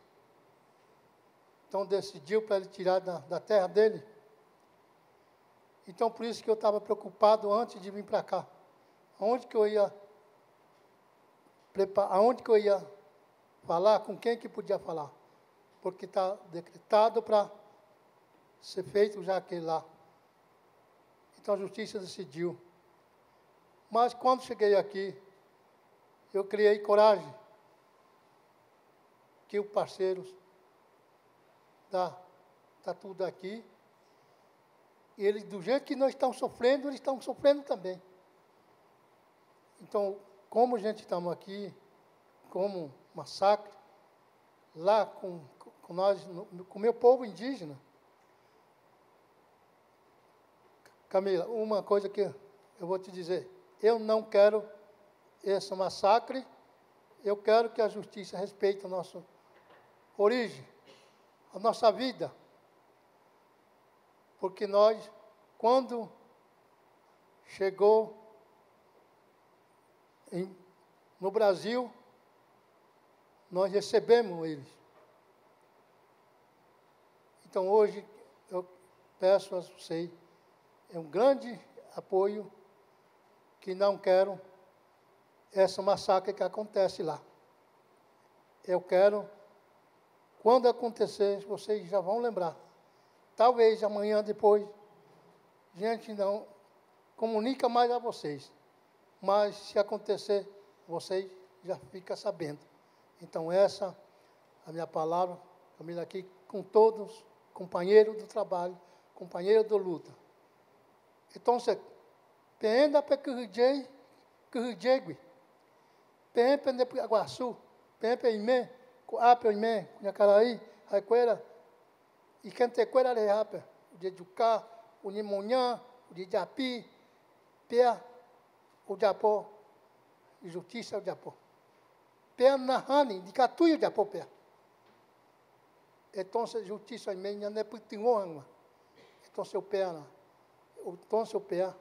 Então, decidiu para ele tirar da terra dele. Então, por isso que eu estava preocupado antes de vir para cá. Aonde que eu ia falar, com quem que podia falar. Porque está decretado para ser feito já aquele lá. Então, a justiça decidiu. Mas, quando cheguei aqui, eu criei coragem. Que o parceiro está tudo aqui. E eles, do jeito que nós estamos sofrendo, eles estão sofrendo também. Então, como a gente estamos aqui, como massacre, lá com nós, com o meu povo indígena. Camila, uma coisa que eu vou te dizer. Eu não quero esse massacre. Eu quero que a justiça respeite a nossa origem, a nossa vida. Porque nós, quando chegou no Brasil, nós recebemos eles. Então, hoje, eu peço a vocês, é um grande apoio, que não quero essa massacre que acontece lá. Eu quero, quando acontecer, vocês já vão lembrar. Talvez amanhã, depois, a gente não comunica mais a vocês. Mas, se acontecer, vocês já ficam sabendo. Então, essa é a minha palavra, Camila, aqui com todos, companheiros do trabalho, companheiros da luta. Então, você penda para que rejeigue, penda para Aguaçu, penda para Imé, Coapé, Imé, Nhacaraí, Raiqueira, e Cantequeira, Leapa, o de Jucá, o Nimonhã, o de Japi, Pé, o Japó, e Justiça, o Japó. Pé Nahani, de Catuí, o Japó, Pé. Então, Justiça, Imé, não é para Tingoanga. Então, seu pé, então, seu pé,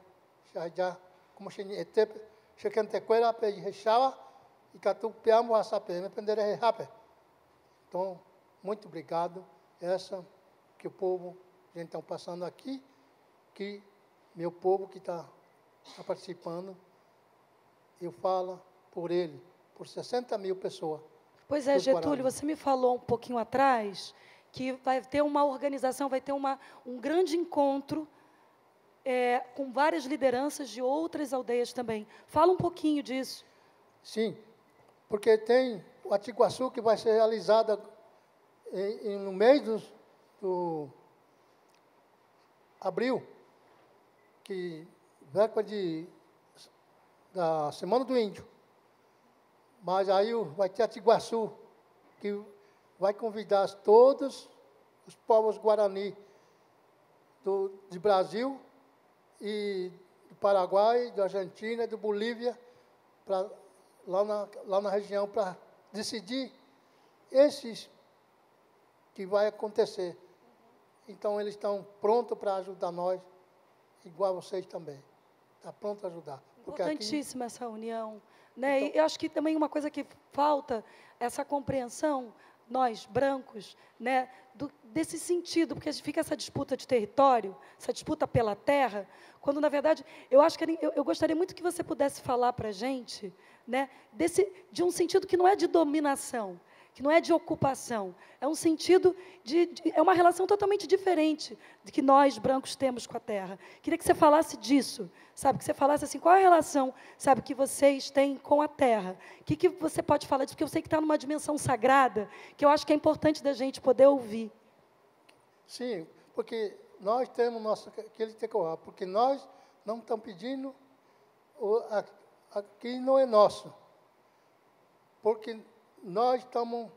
já, como se Cantequeira, Pé, e Rechava, e Catu, Pé, Amoaçapé, me prenderá Rehape. Então, muito obrigado. Essa que o povo, a gente está passando aqui, que meu povo que está participando, eu falo por ele, por 60 mil pessoas. Pois é, Getúlio, você me falou um pouquinho atrás que vai ter uma organização, vai ter um grande encontro com várias lideranças de outras aldeias também. Fala um pouquinho disso. Sim, porque tem o Atiguaçu que vai ser realizado no mês do abril, que véspera da Semana do Índio. Mas aí vai ter Atiguaçu, que vai convidar todos os povos guarani do Brasil e do Paraguai, da Argentina e da Bolívia, lá na região, para decidir esses que vai acontecer. Então, eles estão prontos para ajudar nós, igual vocês também. Está pronto para ajudar. Importantíssima essa união. Né? Então, e eu acho que também uma coisa que falta, essa compreensão, nós, brancos, né, desse sentido, porque fica essa disputa de território, essa disputa pela terra, quando, na verdade, eu gostaria muito que você pudesse falar para a gente, né, de um sentido que não é de dominação, que não é de ocupação, é um sentido é uma relação totalmente diferente de que nós, brancos, temos com a terra. Queria que você falasse disso, sabe, que você falasse assim, qual é a relação, sabe, que vocês têm com a terra. O que você pode falar disso? Porque eu sei que está numa dimensão sagrada, que eu acho que é importante da gente poder ouvir. Sim, porque nós temos aquele tecoá, porque nós não estamos pedindo, aqui não é nosso, porque nós estamos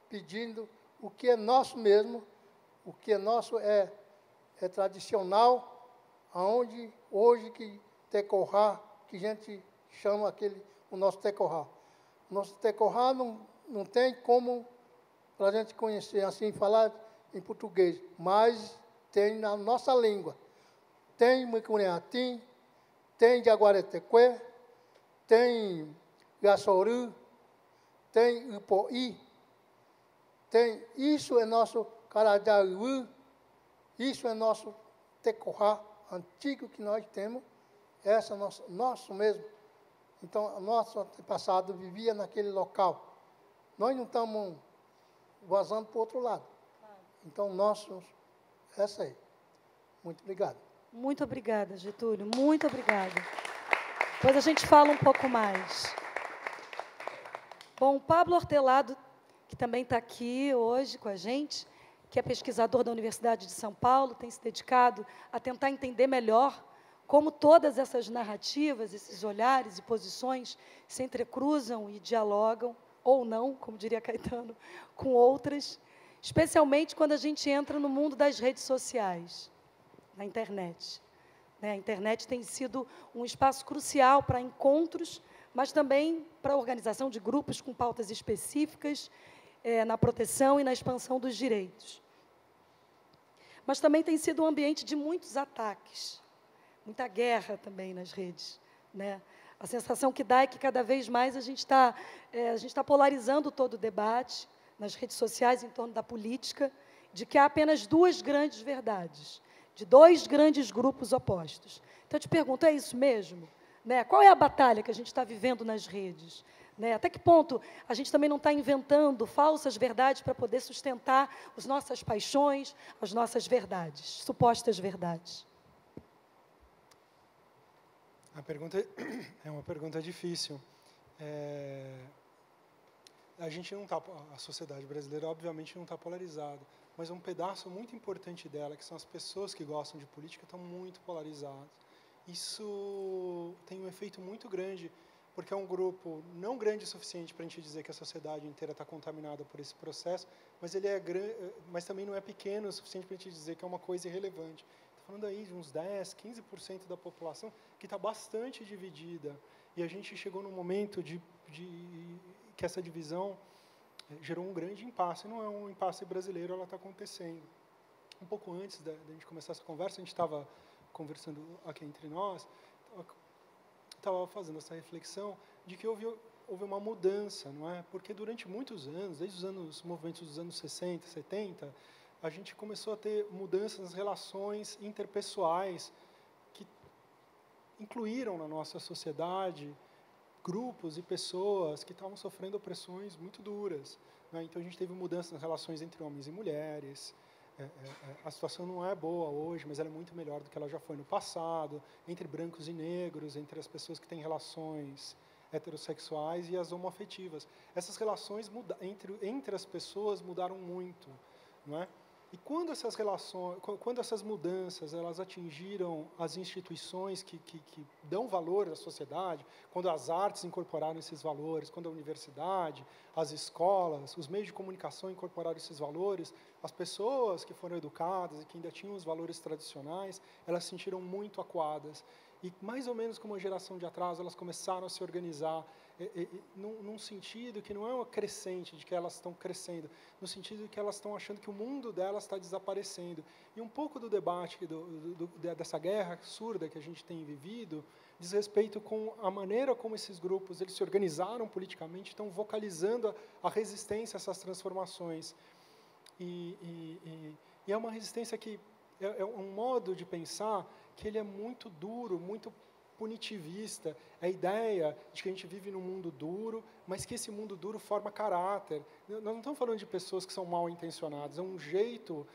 pedindo o que é nosso mesmo, o que é nosso é tradicional, aonde hoje que tecorá, que a gente chama o nosso tecorá. O nosso tecorá não tem como para a gente conhecer, assim, falar em português, mas tem na nossa língua. Tem Mucunhatim, tem Jaguaretequê, tem Gassoru, tem Ipoí, Isso é nosso Carajaju, isso é nosso Tecorá antigo que nós temos, essa é nosso mesmo. Então, nosso antepassado vivia naquele local. Nós não estamos vazando para o outro lado. Então, essa aí. Muito obrigado. Muito obrigada, Getúlio, muito obrigada. Depois a gente fala um pouco mais. Bom, o Pablo Hortelado, que também está aqui hoje com a gente, que é pesquisador da Universidade de São Paulo, tem se dedicado a tentar entender melhor como todas essas narrativas, esses olhares e posições se entrecruzam e dialogam, ou não, como diria Caetano, com outras, especialmente quando a gente entra no mundo das redes sociais, na internet. A internet tem sido um espaço crucial para encontros, mas também para a organização de grupos com pautas específicas, na proteção e na expansão dos direitos. Mas também tem sido um ambiente de muitos ataques, muita guerra também nas redes, né? A sensação que dá é que cada vez mais a gente está polarizando todo o debate nas redes sociais em torno da política, de que há apenas duas grandes verdades, de dois grandes grupos opostos. Então, eu te pergunto, é isso mesmo? Né? Qual é a batalha que a gente está vivendo nas redes? Né? Até que ponto a gente também não está inventando falsas verdades para poder sustentar as nossas paixões, as nossas verdades, supostas verdades? A pergunta é uma pergunta difícil. A gente não tá, a sociedade brasileira, obviamente, não está polarizada, mas um pedaço muito importante dela, que são as pessoas que gostam de política, estão muito polarizadas. Isso tem um efeito muito grande, porque é um grupo não grande o suficiente para a gente dizer que a sociedade inteira está contaminada por esse processo, mas ele é grande, mas também não é pequeno o suficiente para a gente dizer que é uma coisa irrelevante. Falando aí de uns 10%, 15% da população que está bastante dividida. E a gente chegou num momento que essa divisão gerou um grande impasse. Não é um impasse brasileiro, ela está acontecendo. Um pouco antes da gente começar essa conversa, a gente estava conversando aqui entre nós, estava fazendo essa reflexão de que houve uma mudança, não é? Porque durante muitos anos, desde os movimentos dos anos 60, 70, a gente começou a ter mudanças nas relações interpessoais que incluíram na nossa sociedade grupos e pessoas que estavam sofrendo opressões muito duras, né? Então, a gente teve mudanças nas relações entre homens e mulheres. A situação não é boa hoje, mas ela é muito melhor do que ela já foi no passado, entre brancos e negros, entre as pessoas que têm relações heterossexuais e as homoafetivas. Essas relações entre as pessoas mudaram muito, não é? E quando essas mudanças elas atingiram as instituições que dão valor à sociedade, quando as artes incorporaram esses valores, quando a universidade, as escolas, os meios de comunicação incorporaram esses valores, as pessoas que foram educadas e que ainda tinham os valores tradicionais, elas se sentiram muito acuadas. E, mais ou menos como uma geração de atraso, elas começaram a se organizar num sentido que não é uma crescente, de que elas estão crescendo, no sentido de que elas estão achando que o mundo delas está desaparecendo. E um pouco do debate dessa guerra surda que a gente tem vivido diz respeito com a maneira como esses grupos eles se organizaram politicamente, estão vocalizando a resistência a essas transformações. E é uma resistência que é um modo de pensar que ele é muito duro, muito punitivista, a ideia de que a gente vive num mundo duro, mas que esse mundo duro forma caráter. Nós não estamos falando de pessoas que são mal intencionadas, é um jeito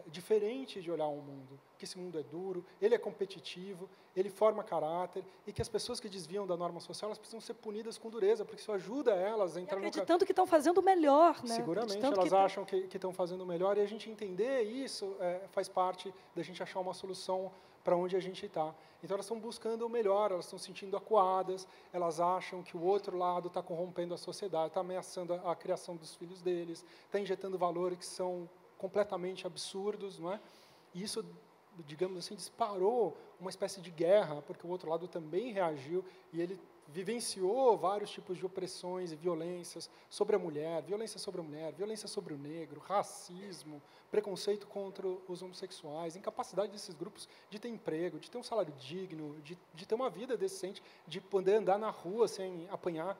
diferente de olhar o mundo, que esse mundo é duro, ele é competitivo, ele forma caráter, e que as pessoas que desviam da norma social, elas precisam ser punidas com dureza, porque isso ajuda elas a entrar no... Acreditando que estão fazendo o melhor, né? Seguramente, elas acham que estão fazendo o melhor, e a gente entender isso faz parte da gente achar uma solução para onde a gente está. Então, elas estão buscando o melhor, elas estão se sentindo acuadas, elas acham que o outro lado está corrompendo a sociedade, está ameaçando a criação dos filhos deles, está injetando valores que são completamente absurdos, não é? E isso, digamos assim, disparou uma espécie de guerra, porque o outro lado também reagiu, e ele vivenciou vários tipos de opressões e violências sobre a mulher, violência sobre o negro, racismo, preconceito contra os homossexuais, incapacidade desses grupos de ter emprego, de ter um salário digno, de ter uma vida decente, de poder andar na rua sem apanhar.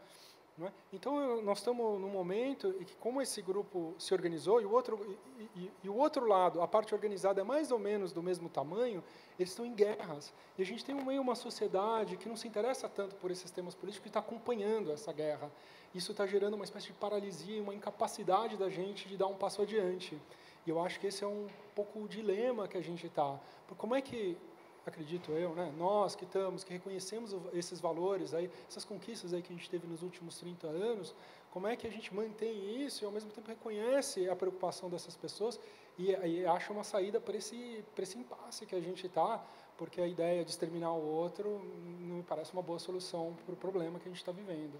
Não é? Então, nós estamos num momento em que, como esse grupo se organizou, e o outro lado, a parte organizada é mais ou menos do mesmo tamanho, eles estão em guerras. E a gente tem meio uma sociedade que não se interessa tanto por esses temas políticos e está acompanhando essa guerra. Isso está gerando uma espécie de paralisia, uma incapacidade da gente de dar um passo adiante. E eu acho que esse é um pouco o dilema que a gente está. Como é que, acredito eu, né, nós que reconhecemos esses valores, aí, essas conquistas aí que a gente teve nos últimos 30 anos, como é que a gente mantém isso e, ao mesmo tempo, reconhece a preocupação dessas pessoas e acha uma saída para esse impasse que a gente está, porque a ideia de exterminar o outro não me parece uma boa solução para o problema que a gente está vivendo.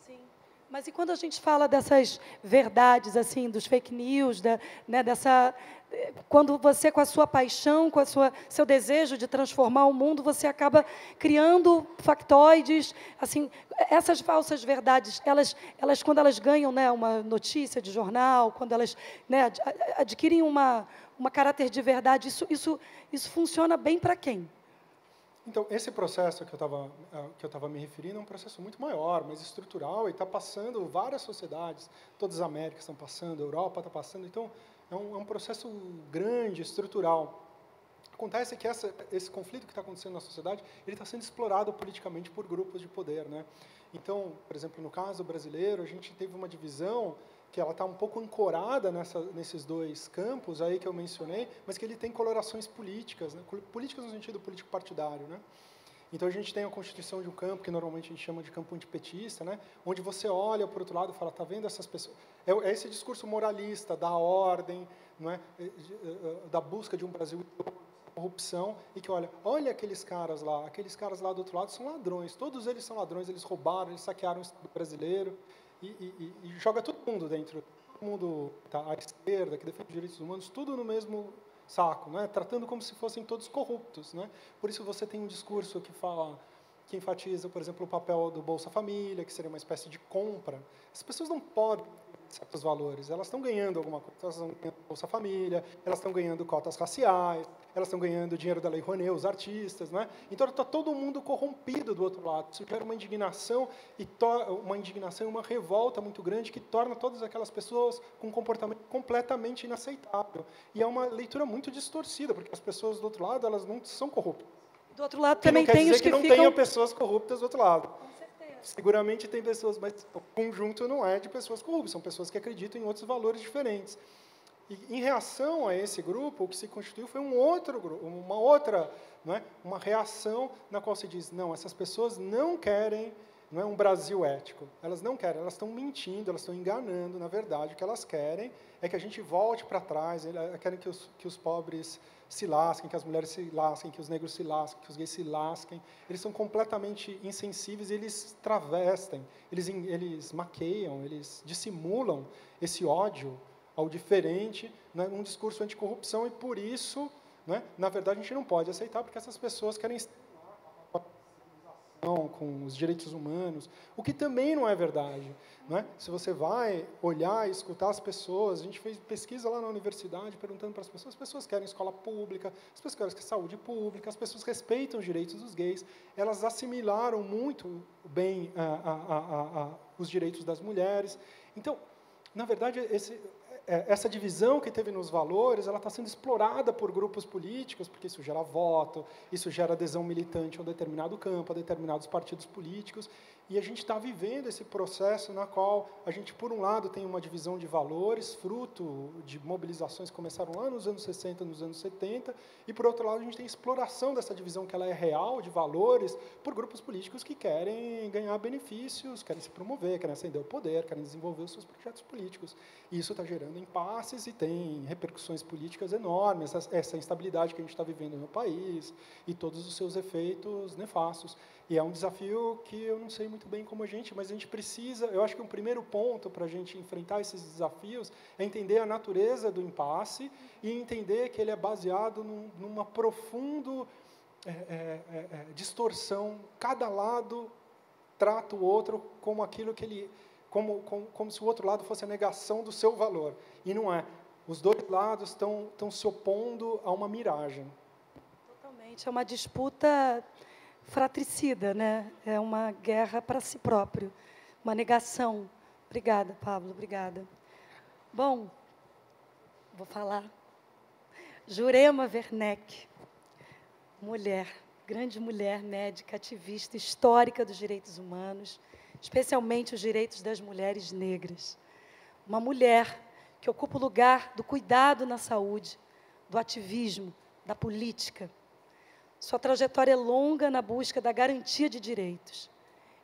Sim. Mas e quando a gente fala dessas verdades, assim, dos fake news, quando você, com a sua paixão, com seu desejo de transformar o mundo, você acaba criando factoides, assim, essas falsas verdades, elas quando elas ganham, né, uma notícia de jornal, quando elas, né, adquirem uma caráter de verdade, isso funciona bem para quem? Então, esse processo que eu estava me referindo é um processo muito maior, mais estrutural, e está passando várias sociedades, todas as Américas estão passando, a Europa está passando, então é um processo grande, estrutural. Acontece que esse conflito que está acontecendo na sociedade, ele está sendo explorado politicamente por grupos de poder, né? Então, por exemplo, no caso brasileiro, a gente teve uma divisão que ela está um pouco ancorada nesses dois campos aí que eu mencionei, mas que ele tem colorações políticas, né? Políticas no sentido político-partidário, né? Então, a gente tem a constituição de um campo, que normalmente a gente chama de campo antipetista, né? Onde você olha para o outro lado e fala, está vendo essas pessoas? É esse discurso moralista da ordem, não é? Da busca de um Brasil corrupção, e que olha aqueles caras lá do outro lado são ladrões, todos eles são ladrões, eles roubaram, eles saquearam o Estado brasileiro, e joga todo mundo dentro, todo mundo tá, à esquerda, que defende os direitos humanos, tudo no mesmo saco, né? Tratando como se fossem todos corruptos, né? Por isso você tem um discurso que enfatiza, por exemplo, o papel do Bolsa Família, que seria uma espécie de compra. As pessoas não podem certos valores, elas estão ganhando alguma coisa, elas estão ganhando Bolsa Família, elas estão ganhando cotas raciais, elas estão ganhando dinheiro da Lei Rouanet, os artistas, né? Então está todo mundo corrompido do outro lado. Isso gera uma indignação e uma revolta muito grande que torna todas aquelas pessoas com um comportamento completamente inaceitável. E é uma leitura muito distorcida, porque as pessoas do outro lado, elas não são corruptas. Do outro lado também tem os que não ficam... tenha pessoas corruptas do outro lado. Seguramente tem pessoas, mas o conjunto não é de pessoas corruptas, são pessoas que acreditam em outros valores diferentes. E, em reação a esse grupo, o que se constituiu foi um outro grupo, uma reação na qual se diz, não, essas pessoas não querem, não é um Brasil ético, elas não querem, elas estão mentindo, elas estão enganando, na verdade, o que elas querem é que a gente volte para trás, elas querem que os pobres se lasquem, que as mulheres se lasquem, que os negros se lasquem, que os gays se lasquem. Eles são completamente insensíveis, eles travestem, eles maqueiam, eles dissimulam esse ódio ao diferente, né, num discurso anticorrupção, e por isso, né, na verdade, a gente não pode aceitar, porque essas pessoas querem com os direitos humanos, o que também não é verdade, né? Se você vai olhar e escutar as pessoas, a gente fez pesquisa lá na universidade perguntando para as pessoas querem escola pública, as pessoas querem saúde pública, as pessoas respeitam os direitos dos gays, elas assimilaram muito bem os direitos das mulheres. Então, na verdade, essa divisão que teve nos valores, ela está sendo explorada por grupos políticos, porque isso gera voto, isso gera adesão militante a um determinado campo, a determinados partidos políticos, e a gente está vivendo esse processo na qual a gente, por um lado, tem uma divisão de valores, fruto de mobilizações que começaram lá nos anos 60, nos anos 70, e, por outro lado, a gente tem exploração dessa divisão que ela é real, de valores, por grupos políticos que querem ganhar benefícios, querem se promover, querem ascender ao poder, querem desenvolver os seus projetos políticos. E isso está gerando impasses e tem repercussões políticas enormes, essa instabilidade que a gente está vivendo no país e todos os seus efeitos nefastos. E é um desafio que eu não sei muito bem como mas a gente precisa, eu acho que um primeiro ponto para a gente enfrentar esses desafios é entender a natureza do impasse e entender que ele é baseado numa profunda distorção. Cada lado trata o outro como aquilo que ele... Como se o outro lado fosse a negação do seu valor. E não é. Os dois lados estão se opondo a uma miragem. Totalmente. É uma disputa fratricida, né? É uma guerra para si próprio. uma negação. Obrigada, Pablo, obrigada. Bom, vou falar. Jurema Werneck, mulher, grande mulher, médica, ativista, histórica dos direitos humanos, especialmente os direitos das mulheres negras. Uma mulher que ocupa o lugar do cuidado na saúde, do ativismo, da política. Sua trajetória é longa na busca da garantia de direitos.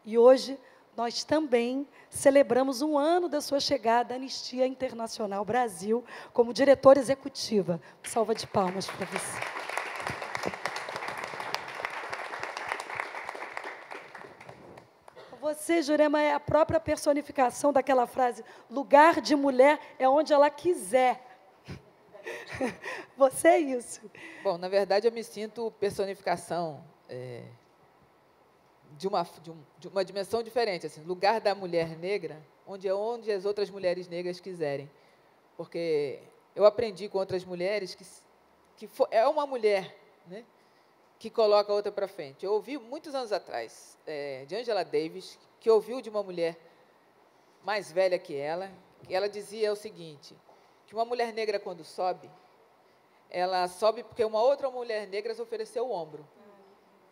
E hoje nós também celebramos um ano da sua chegada à Anistia Internacional Brasil como diretora executiva. Salva de palmas para você. Você, Jurema, é a própria personificação daquela frase, lugar de mulher é onde ela quiser. Você é isso. Bom, na verdade, eu me sinto personificação de uma dimensão diferente, assim, lugar da mulher negra, onde as outras mulheres negras quiserem. Porque eu aprendi com outras mulheres que é uma mulher, né, que coloca a outra para frente. Eu ouvi muitos anos atrás, de Angela Davis, que ouviu de uma mulher mais velha que ela dizia o seguinte, que uma mulher negra, quando sobe, ela sobe porque uma outra mulher negra se ofereceu o ombro,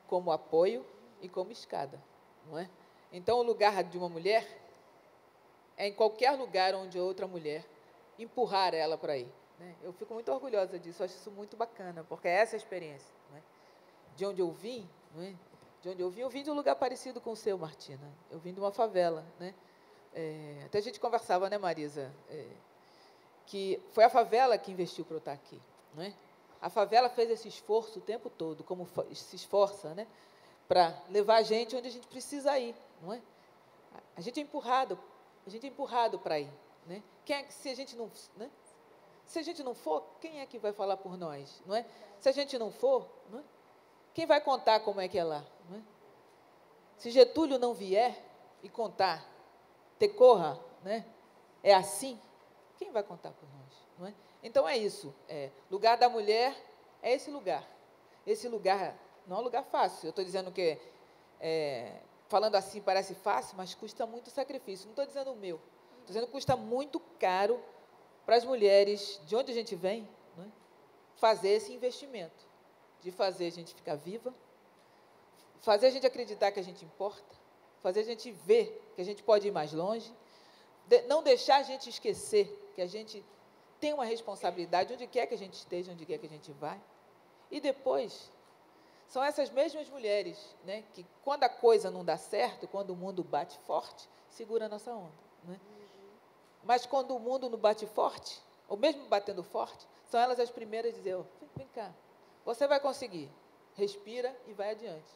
como apoio e como escada, não é? Então, o lugar de uma mulher é em qualquer lugar onde outra mulher empurrar ela para ir, né? Eu fico muito orgulhosa disso, acho isso muito bacana, porque é essa a experiência, não é? De onde eu vim, não é? Eu vim de um lugar parecido com o seu, Martina. Eu vim de uma favela, né? Até a gente conversava, né, Marisa? Que foi a favela que investiu para eu estar aqui, não é? A favela fez esse esforço o tempo todo, como se esforça, né, para levar a gente onde a gente precisa ir, não é? A gente é empurrado para ir, né? Se a gente não for, quem é que vai falar por nós, não é? Se a gente não for, não é? Quem vai contar como é que é lá, não é? Se Getúlio não vier e contar, Tecorra, né, é assim, quem vai contar por nós, não é? Então é isso, lugar da mulher é esse lugar não é um lugar fácil. Eu estou dizendo que, falando assim parece fácil, mas custa muito sacrifício. Não estou dizendo o meu, estou dizendo que custa muito caro para as mulheres de onde a gente vem, não é? Fazer esse investimento, de fazer a gente ficar viva, fazer a gente acreditar que a gente importa, fazer a gente ver que a gente pode ir mais longe, não deixar a gente esquecer que a gente tem uma responsabilidade onde quer que a gente esteja, onde quer que a gente vai. E depois, são essas mesmas mulheres, né, que quando a coisa não dá certo, quando o mundo bate forte, segura a nossa onda, né? Mas quando o mundo não bate forte, ou mesmo batendo forte, são elas as primeiras a dizer, vem cá, você vai conseguir, respira e vai adiante,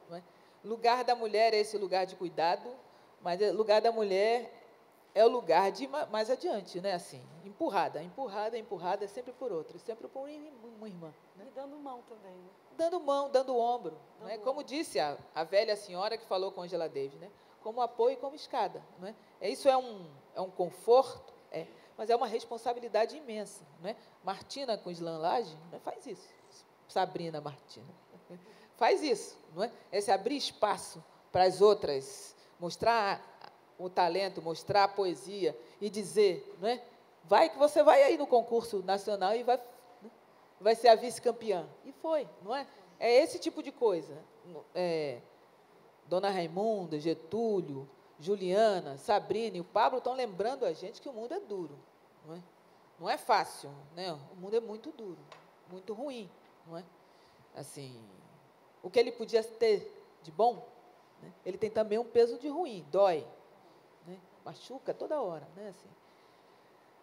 não é? Lugar da mulher é esse lugar de cuidado, mas o lugar da mulher é o lugar de mais adiante, né? Assim, empurrada, é sempre por outra, sempre por uma irmã, né? E dando mão também, né? Dando mão, dando ombro, né? Como disse a velha senhora que falou com Angela Davis, né? Como apoio e como escada, né? Isso é um conforto, mas é uma responsabilidade imensa, né? Martina com Slam Laje, né, faz isso. Sabrina Martina faz isso, não é? Esse abrir espaço para as outras, mostrar o talento, mostrar a poesia e dizer, não é? Vai que você vai aí no concurso nacional e vai ser a vice-campeã. E foi, não é? É esse tipo de coisa. Dona Raimunda, Getúlio, Juliana, Sabrina e o Pablo estão lembrando a gente que o mundo é duro, não é? Não é fácil, né? O mundo é muito duro, muito ruim, não é? Assim, o que ele podia ter de bom, né, ele tem também um peso de ruim, dói, né, machuca toda hora, né, assim.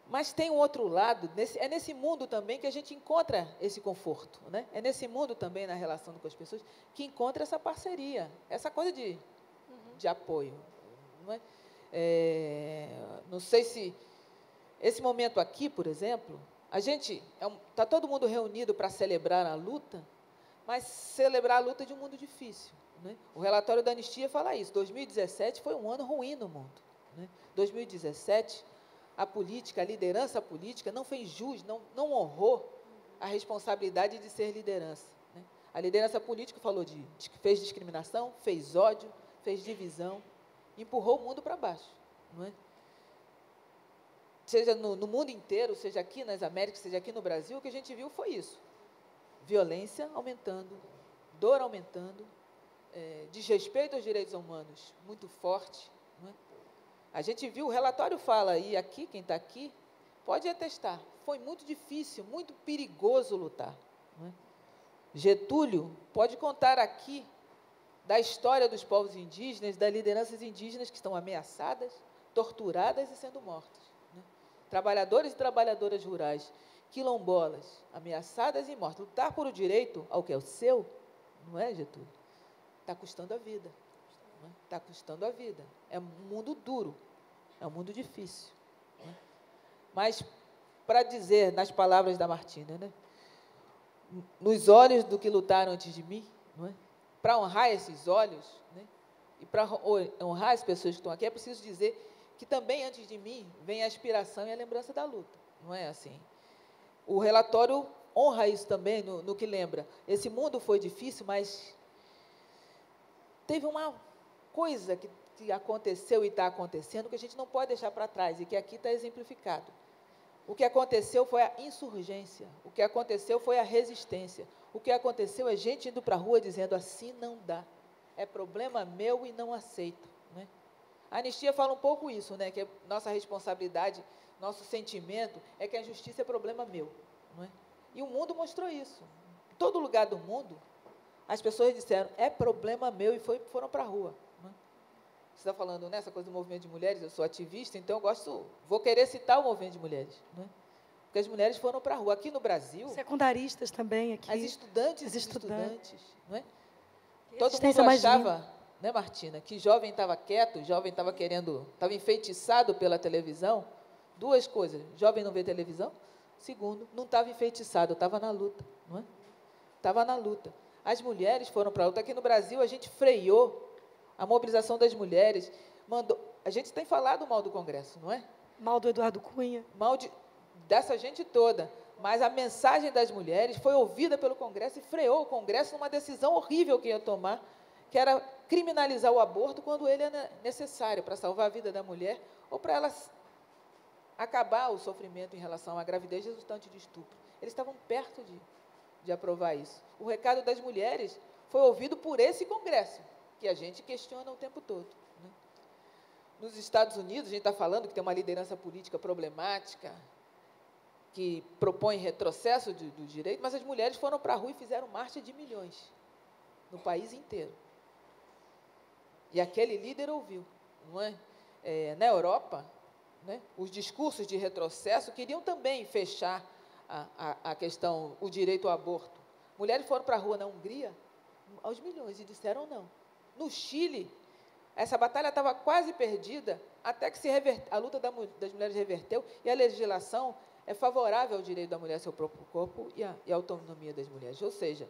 Mas tem um outro lado, é nesse mundo também que a gente encontra esse conforto, né? É nesse mundo também, na relação com as pessoas, que encontra essa parceria, essa coisa de apoio, não é? Não sei se esse momento aqui, por exemplo, a gente está todo mundo reunido para celebrar a luta, mas celebrar a luta de um mundo difícil, né? O relatório da Anistia fala isso. 2017 foi um ano ruim no mundo, né? 2017, a política, a liderança política não fez jus, não honrou a responsabilidade de ser liderança, né? A liderança política fez discriminação, fez ódio, fez divisão, empurrou o mundo para baixo, não é? Seja no mundo inteiro, seja aqui nas Américas, seja aqui no Brasil, o que a gente viu foi isso. Violência aumentando, dor aumentando, desrespeito aos direitos humanos muito forte, não é? A gente viu, o relatório fala, e aqui, quem está aqui, pode atestar, foi muito difícil, muito perigoso lutar, não é? Getúlio pode contar aqui da história dos povos indígenas, das lideranças indígenas que estão ameaçadas, torturadas e sendo mortas, né? Trabalhadores e trabalhadoras rurais, quilombolas, ameaçadas e mortas. Lutar por o direito ao que é o seu, não é, Getúlio? Está custando a vida. Está custando a vida. É um mundo duro, é um mundo difícil, né? Mas, para dizer, nas palavras da Martina, né? Nos olhos do que lutaram antes de mim, não é? Para honrar esses olhos, né? E para honrar as pessoas que estão aqui, é preciso dizer que também, antes de mim, vem a aspiração e a lembrança da luta. Não é assim? O relatório honra isso também, no que lembra. Esse mundo foi difícil, mas teve uma coisa que aconteceu e está acontecendo que a gente não pode deixar para trás e que aqui está exemplificado. O que aconteceu foi a insurgência, o que aconteceu foi a resistência, o que aconteceu é gente indo para a rua dizendo assim não dá, é problema meu e não aceito, né? A anistia fala um pouco isso, né? Que nossa responsabilidade, nosso sentimento é que a justiça é problema meu, não é? E o mundo mostrou isso. Em todo lugar do mundo, as pessoas disseram, é problema meu, e foram para a rua, não é? Você está falando nessa coisa do movimento de mulheres, eu sou ativista, então eu vou querer citar o movimento de mulheres, não é? Porque as mulheres foram para a rua. Aqui no Brasil... Secundaristas também aqui. As estudantes e estudantes, não é? E todo mundo achava, né, Martina, que jovem estava quieto, jovem estava estava enfeitiçado pela televisão. Duas coisas, jovem não vê televisão. Segundo, não estava enfeitiçado, estava na luta, não é? Estava na luta. As mulheres foram para a luta. Aqui no Brasil, a gente freou a mobilização das mulheres. A gente tem falado mal do Congresso, não é? Mal do Eduardo Cunha. Mal dessa gente toda. Mas a mensagem das mulheres foi ouvida pelo Congresso e freou o Congresso numa decisão horrível que ia tomar, que era criminalizar o aborto quando ele é necessário para salvar a vida da mulher ou para ela acabar o sofrimento em relação à gravidez resultante de estupro. Eles estavam perto de aprovar isso. O recado das mulheres foi ouvido por esse Congresso, que a gente questiona o tempo todo, né? Nos Estados Unidos, a gente está falando que tem uma liderança política problemática, que propõe retrocesso do direito, mas as mulheres foram para a rua e fizeram marcha de milhões, no país inteiro. E aquele líder ouviu, não é? Na Europa, né, os discursos de retrocesso queriam também fechar a questão, o direito ao aborto. Mulheres foram para a rua na Hungria, aos milhões, e disseram não. No Chile, essa batalha estava quase perdida, até que a luta das mulheres reverteu, e a legislação é favorável ao direito da mulher ao seu próprio corpo e à autonomia das mulheres. Ou seja,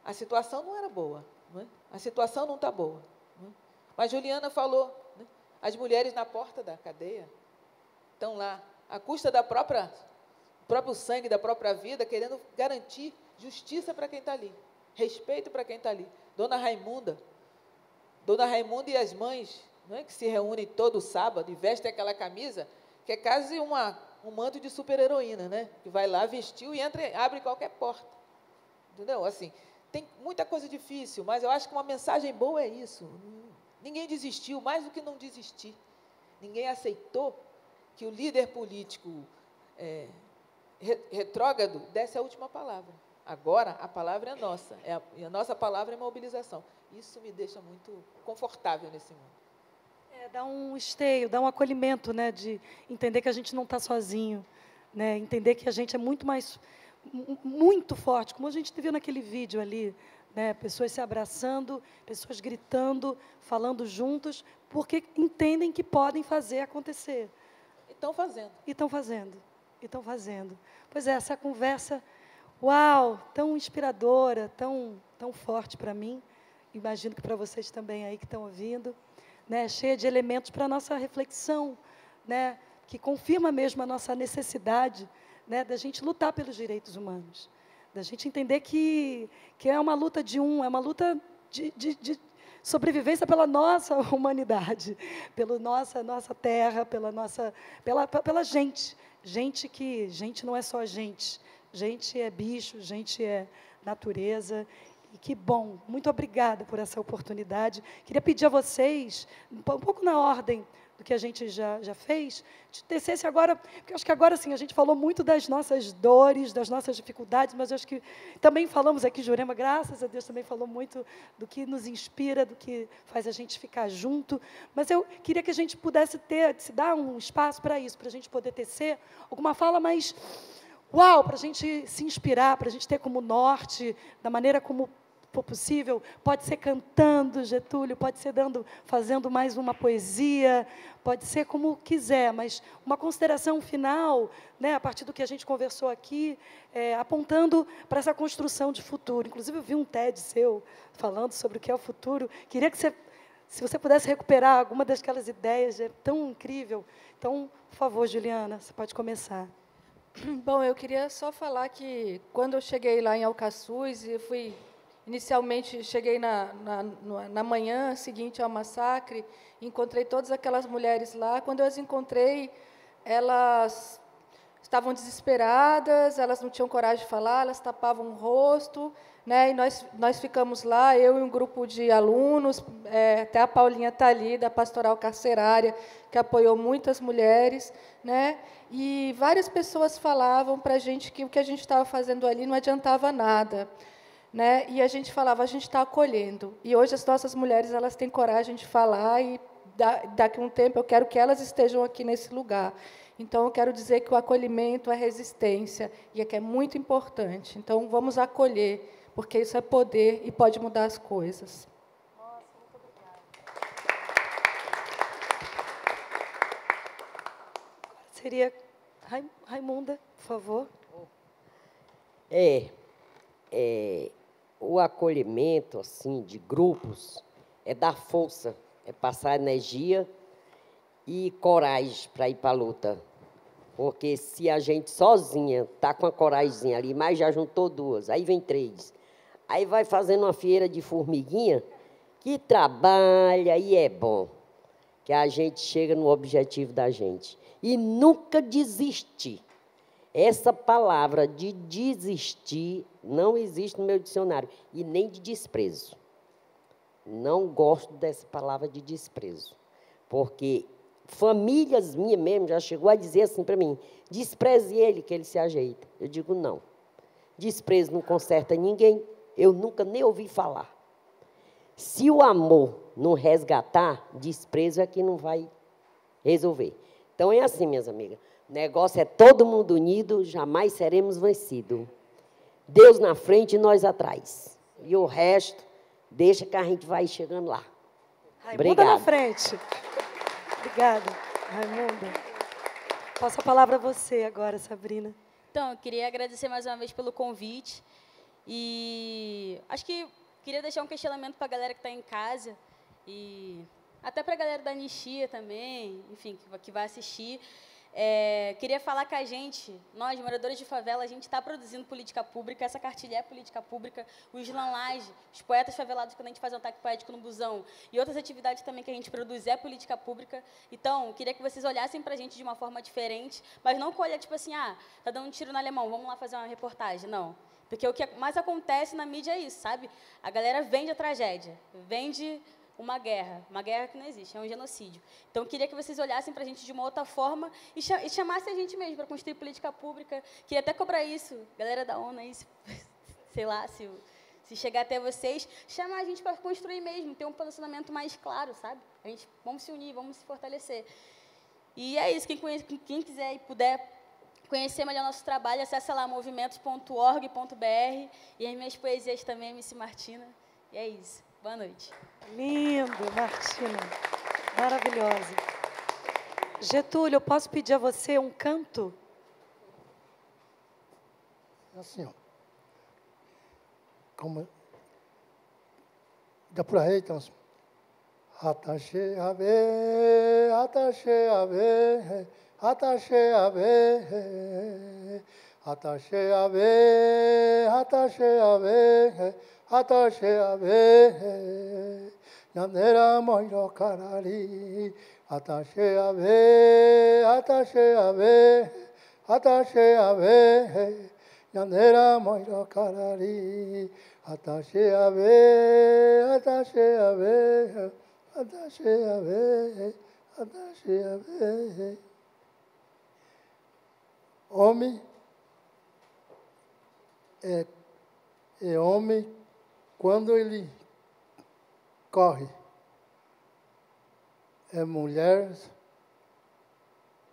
a situação não era boa, não é? A situação não está boa, não é? Mas Juliana falou, né? As mulheres na porta da cadeia estão lá, à custa do próprio sangue, da própria vida, querendo garantir justiça para quem está ali, respeito para quem está ali. Dona Raimunda e as mães, não é, que se reúnem todo sábado e vestem aquela camisa, que é quase um manto de super-heroína, né? Que vai lá, vestiu e entra, abre qualquer porta. Entendeu? Assim, tem muita coisa difícil, mas eu acho que uma mensagem boa é isso. Ninguém desistiu, mais do que não desistir. Ninguém aceitou que o líder político retrógrado desse a última palavra. Agora, a palavra é nossa, e a nossa palavra é mobilização. Isso me deixa muito confortável nesse mundo. Dá um esteio, dá um acolhimento, né, de entender que a gente não está sozinho, né, entender que a gente é muito forte, como a gente viu naquele vídeo ali, né, pessoas se abraçando, pessoas gritando, falando juntos, porque entendem que podem fazer acontecer. E estão fazendo. E estão fazendo. E estão fazendo. Pois é, essa conversa, uau, tão inspiradora, tão forte para mim, imagino que para vocês também aí que estão ouvindo, né, cheia de elementos para a nossa reflexão, né, que confirma mesmo a nossa necessidade, né, da gente lutar pelos direitos humanos, da gente entender que é uma luta é uma luta sobrevivência pela nossa humanidade, pela nossa terra, pela gente. Gente não é só gente. Gente é bicho, gente é natureza. E que bom, muito obrigada por essa oportunidade. Queria pedir a vocês, um pouco na ordem do que a gente já fez, de tecesse agora, porque eu acho que agora, sim, a gente falou muito das nossas dores, das nossas dificuldades, mas eu acho que também falamos aqui, Jurema, graças a Deus, também falou muito do que nos inspira, do que faz a gente ficar junto, mas eu queria que a gente pudesse se dar um espaço para isso, para a gente poder tecer alguma fala mais uau, para a gente se inspirar, para a gente ter como norte, da maneira como for possível, pode ser cantando, Getúlio, pode ser fazendo mais uma poesia, pode ser como quiser, mas uma consideração final, né, a partir do que a gente conversou aqui, apontando para essa construção de futuro. Inclusive, eu vi um TED seu falando sobre o que é o futuro. Queria que se você pudesse recuperar alguma daquelas ideias, é tão incrível. Então, por favor, Juliana, você pode começar. Bom, eu queria só falar que, quando eu cheguei lá em Alcaçuz, inicialmente, cheguei na manhã seguinte ao massacre, encontrei todas aquelas mulheres lá. Quando eu as encontrei, elas estavam desesperadas, elas não tinham coragem de falar, elas tapavam o rosto, né? E nós ficamos lá, eu e um grupo de alunos, até a Paulinha está ali, da Pastoral Carcerária, que apoiou muitas mulheres, né? E várias pessoas falavam para a gente que o que a gente estava fazendo ali não adiantava nada, né? E a gente falava, a gente está acolhendo. E hoje as nossas mulheres, elas têm coragem de falar, e daqui a um tempo eu quero que elas estejam aqui nesse lugar. Então, eu quero dizer que o acolhimento é resistência, e é que é muito importante. Então, vamos acolher, porque isso é poder e pode mudar as coisas. Nossa, muito obrigada. Seria Raimunda, por favor. O acolhimento assim de grupos é dar força, é passar energia e coragem para ir para a luta. Porque se a gente sozinha está com a coragem ali, mas já juntou duas, aí vem três, aí vai fazendo uma feira de formiguinha, que trabalha e é bom, que a gente chega no objetivo da gente. E nunca desistir. Essa palavra de desistir não existe no meu dicionário, e nem de desprezo. Não gosto dessa palavra de desprezo, porque famílias minhas mesmo já chegou a dizer assim para mim, despreze ele, que ele se ajeita. Eu digo, não. Desprezo não conserta ninguém, eu nunca nem ouvi falar. Se o amor não resgatar, desprezo é que não vai resolver. Então, é assim, minhas amigas, o negócio é todo mundo unido, jamais seremos vencidos. Deus na frente e nós atrás. E o resto, deixa que a gente vai chegando lá. Raimunda na frente. Obrigada, Raimunda. Passo a palavra a você agora, Sabrina. Então, eu queria agradecer mais uma vez pelo convite. E acho que queria deixar um questionamento para a galera que está em casa. E até para a galera da Anistia também, enfim, que vai assistir. Queria falar que a gente, nós, moradores de favela, a gente está produzindo política pública, essa cartilha é política pública, o Slam Laje, os poetas favelados, quando a gente faz um ataque poético no busão, e outras atividades também que a gente produz é política pública. Então, queria que vocês olhassem para a gente de uma forma diferente, mas não colha, tipo assim, tá dando um tiro no alemão, vamos lá fazer uma reportagem. Não. Porque o que mais acontece na mídia é isso, sabe? A galera vende a tragédia, vende uma guerra que não existe, é um genocídio. Então, eu queria que vocês olhassem para a gente de uma outra forma e chamassem a gente mesmo para construir política pública. Queria até cobrar isso, galera da ONU aí, sei lá, se chegar até vocês, chamar a gente para construir mesmo, ter um posicionamento mais claro, sabe? Vamos se unir, vamos se fortalecer. E é isso, quem quiser e puder conhecer melhor nosso trabalho, acessa lá movimentos.org.br, e as minhas poesias também, MC Martina. E é isso. Boa noite. Lindo, Martina. Maravilhosa. Getúlio, eu posso pedir a você um canto? Assim, ó. Como... Dá por aí, então. Atache a ver, Ataxe ave, ataxe ave, ataxe ave, Yandera moiro karari, ataxe ave, ataxe ave, ataxe ave, Yandera moiro karari, ataxe ave, ataxe ave, ataxe ave, ataxe ave. Homem é homem quando ele corre. É mulher,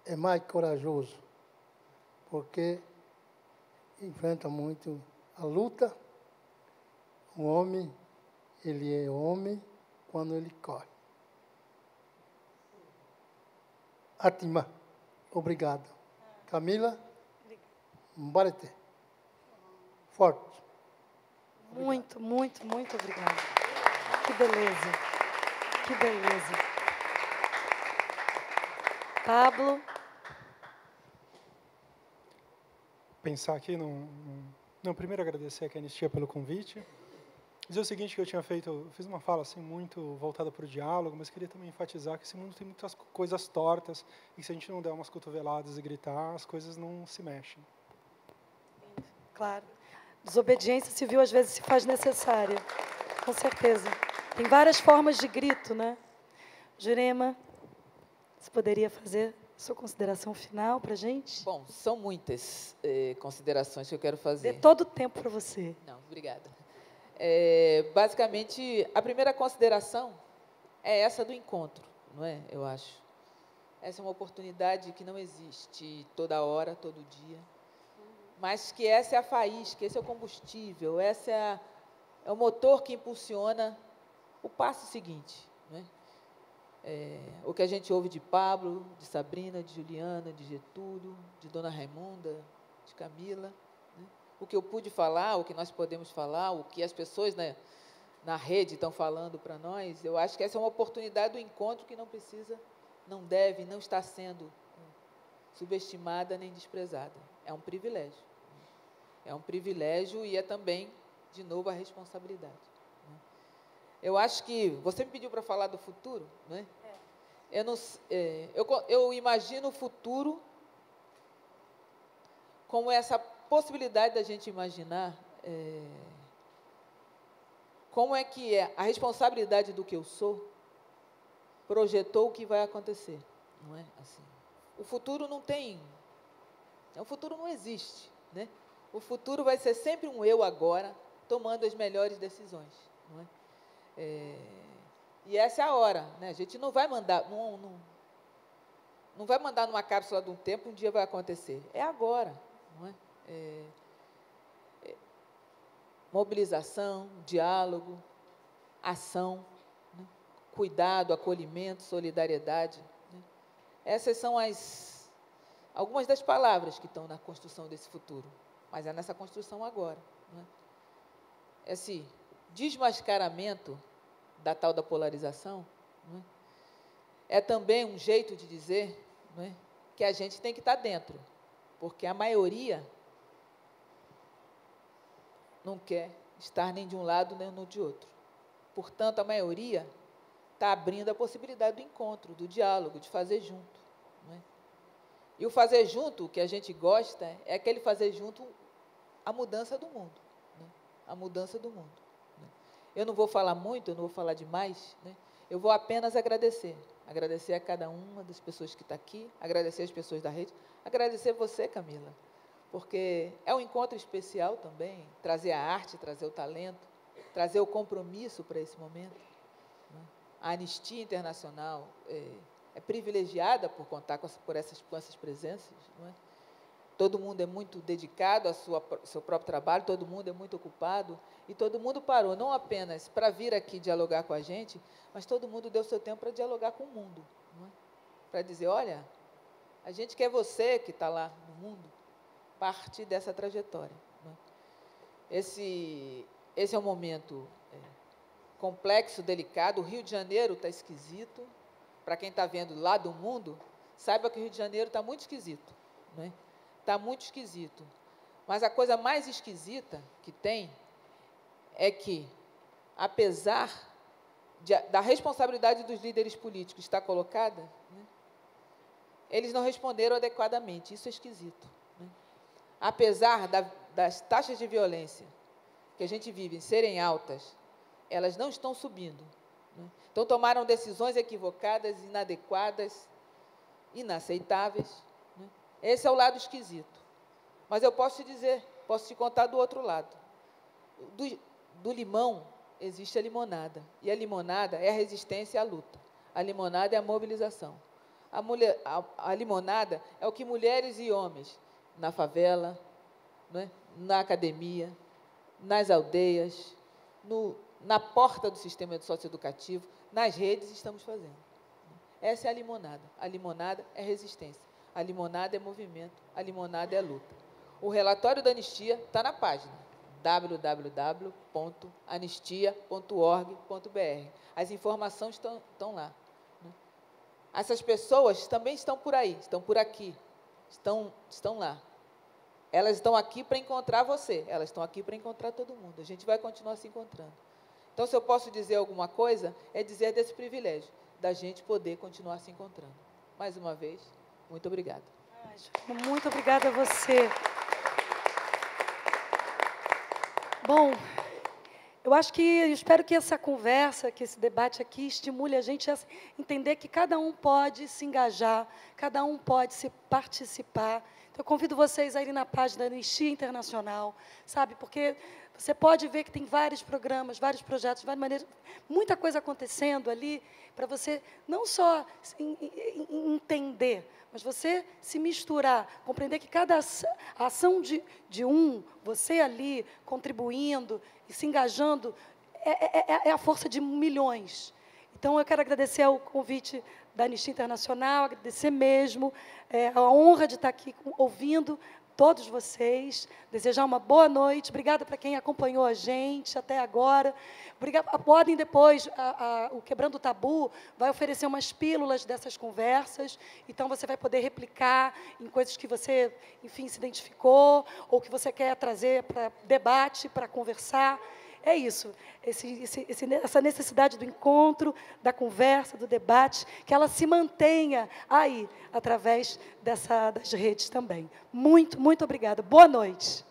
é mais corajoso, porque enfrenta muito a luta. O homem, ele é homem quando ele corre. Atima, obrigado. Camila, Mbarete. Forte. Muito, muito, muito obrigada. Que beleza. Que beleza. Pablo. Pensar aqui Não, primeiro agradecer aqui a Anistia pelo convite. Dizer o seguinte, que eu fiz uma fala assim muito voltada para o diálogo, mas queria também enfatizar que esse mundo tem muitas coisas tortas e que se a gente não der umas cotoveladas e gritar, as coisas não se mexem. Claro. Desobediência civil às vezes se faz necessária. Com certeza. Tem várias formas de grito, né? Jurema, você poderia fazer sua consideração final para a gente? Bom, são muitas considerações que eu quero fazer. Dê todo o tempo para você. Não, obrigada. Basicamente, a primeira consideração é essa do encontro, não é? Eu acho. Essa é uma oportunidade que não existe toda hora, todo dia, mas que essa é a faísca, esse é o combustível, esse é o motor que impulsiona o passo seguinte, não é? O que a gente ouve de Pablo, de Sabrina, de Juliana, de Getúlio, de Dona Raimunda, de Camila, né? O que eu pude falar, o que nós podemos falar, o que as pessoas, né, na rede estão falando para nós, eu acho que essa é uma oportunidade do encontro que não precisa, não deve, não está sendo subestimada nem desprezada. É um privilégio. É um privilégio e é também, de novo, a responsabilidade. Eu acho que você me pediu para falar do futuro, não é? Eu imagino o futuro como essa possibilidade da gente imaginar como é que a responsabilidade do que eu sou projetou o que vai acontecer, não é? Assim, o futuro não tem, o futuro não existe, né? O futuro vai ser sempre um eu agora tomando as melhores decisões, não é? E essa é a hora, né? A gente não vai mandar, não vai mandar numa cápsula de um tempo, um dia vai acontecer. É agora, não é? Mobilização, diálogo, ação, né? Cuidado, acolhimento, solidariedade, né? Essas são algumas das palavras que estão na construção desse futuro, mas é nessa construção agora, não é? Esse desmascaramento da tal da polarização, não é também um jeito de dizer, não é, que a gente tem que estar dentro, porque a maioria não quer estar nem de um lado nem no de outro. Portanto, a maioria está abrindo a possibilidade do encontro, do diálogo, de fazer junto, não é? E o fazer junto, o que a gente gosta, é aquele fazer junto a mudança do mundo, né? A mudança do mundo. Eu não vou falar muito, eu não vou falar demais, né? Eu vou apenas agradecer a cada uma das pessoas que está aqui, agradecer as pessoas da rede, agradecer você, Camila, porque é um encontro especial também, trazer a arte, trazer o talento, trazer o compromisso para esse momento, né? A Anistia Internacional é privilegiada por contar com essas presenças, não é? Todo mundo é muito dedicado ao seu próprio trabalho, todo mundo é muito ocupado, e todo mundo parou, não apenas para vir aqui dialogar com a gente, mas todo mundo deu seu tempo para dialogar com o mundo, não é? Para dizer, olha, a gente quer você que está lá no mundo, parte dessa trajetória, não é? Esse é um momento complexo, delicado. O Rio de Janeiro está esquisito. Para quem está vendo lá do mundo, saiba que o Rio de Janeiro está muito esquisito, não é? Está muito esquisito. Mas a coisa mais esquisita que tem é que, apesar da responsabilidade dos líderes políticos estar colocada, né, eles não responderam adequadamente. Isso é esquisito. Né? Apesar das taxas de violência que a gente vive serem altas, elas não estão subindo. Né? Então, tomaram decisões equivocadas, inadequadas, inaceitáveis. Né? Esse é o lado esquisito. Mas eu posso te dizer, posso te contar do outro lado. Do limão existe a limonada. E a limonada é a resistência à luta. A limonada é a mobilização. A limonada é o que mulheres e homens, na favela, né, na academia, nas aldeias, na porta do sistema socioeducativo, nas redes, estamos fazendo. Essa é a limonada. A limonada é resistência. A limonada é movimento. A limonada é luta. O relatório da anistia está na página www.anistia.org.br. As informações estão lá. Essas pessoas também estão por aí, estão por aqui, estão lá. Elas estão aqui para encontrar você, elas estão aqui para encontrar todo mundo. A gente vai continuar se encontrando. Então, se eu posso dizer alguma coisa, é dizer desse privilégio, da gente poder continuar se encontrando. Mais uma vez, muito obrigada. Muito obrigada a você. Bom, eu espero que essa conversa, que esse debate aqui estimule a gente a entender que cada um pode se engajar, cada um pode se participar. Então, eu convido vocês a irem na página da Anistia Internacional, sabe? Porque você pode ver que tem vários programas, vários projetos, várias maneiras, muita coisa acontecendo ali, para você não só entender, mas você se misturar, compreender que cada ação de você ali, contribuindo e se engajando, é a força de milhões. Então, eu quero agradecer o convite da Anistia Internacional, agradecer mesmo, a honra de estar aqui ouvindo todos vocês, desejar uma boa noite, obrigada para quem acompanhou a gente até agora. Podem depois, o Quebrando o Tabu vai oferecer umas pílulas dessas conversas, então você vai poder replicar em coisas que você, enfim, se identificou, ou que você quer trazer para debate, para conversar. É isso, essa necessidade do encontro, da conversa, do debate, que ela se mantenha aí, através das redes também. Muito, muito obrigada. Boa noite.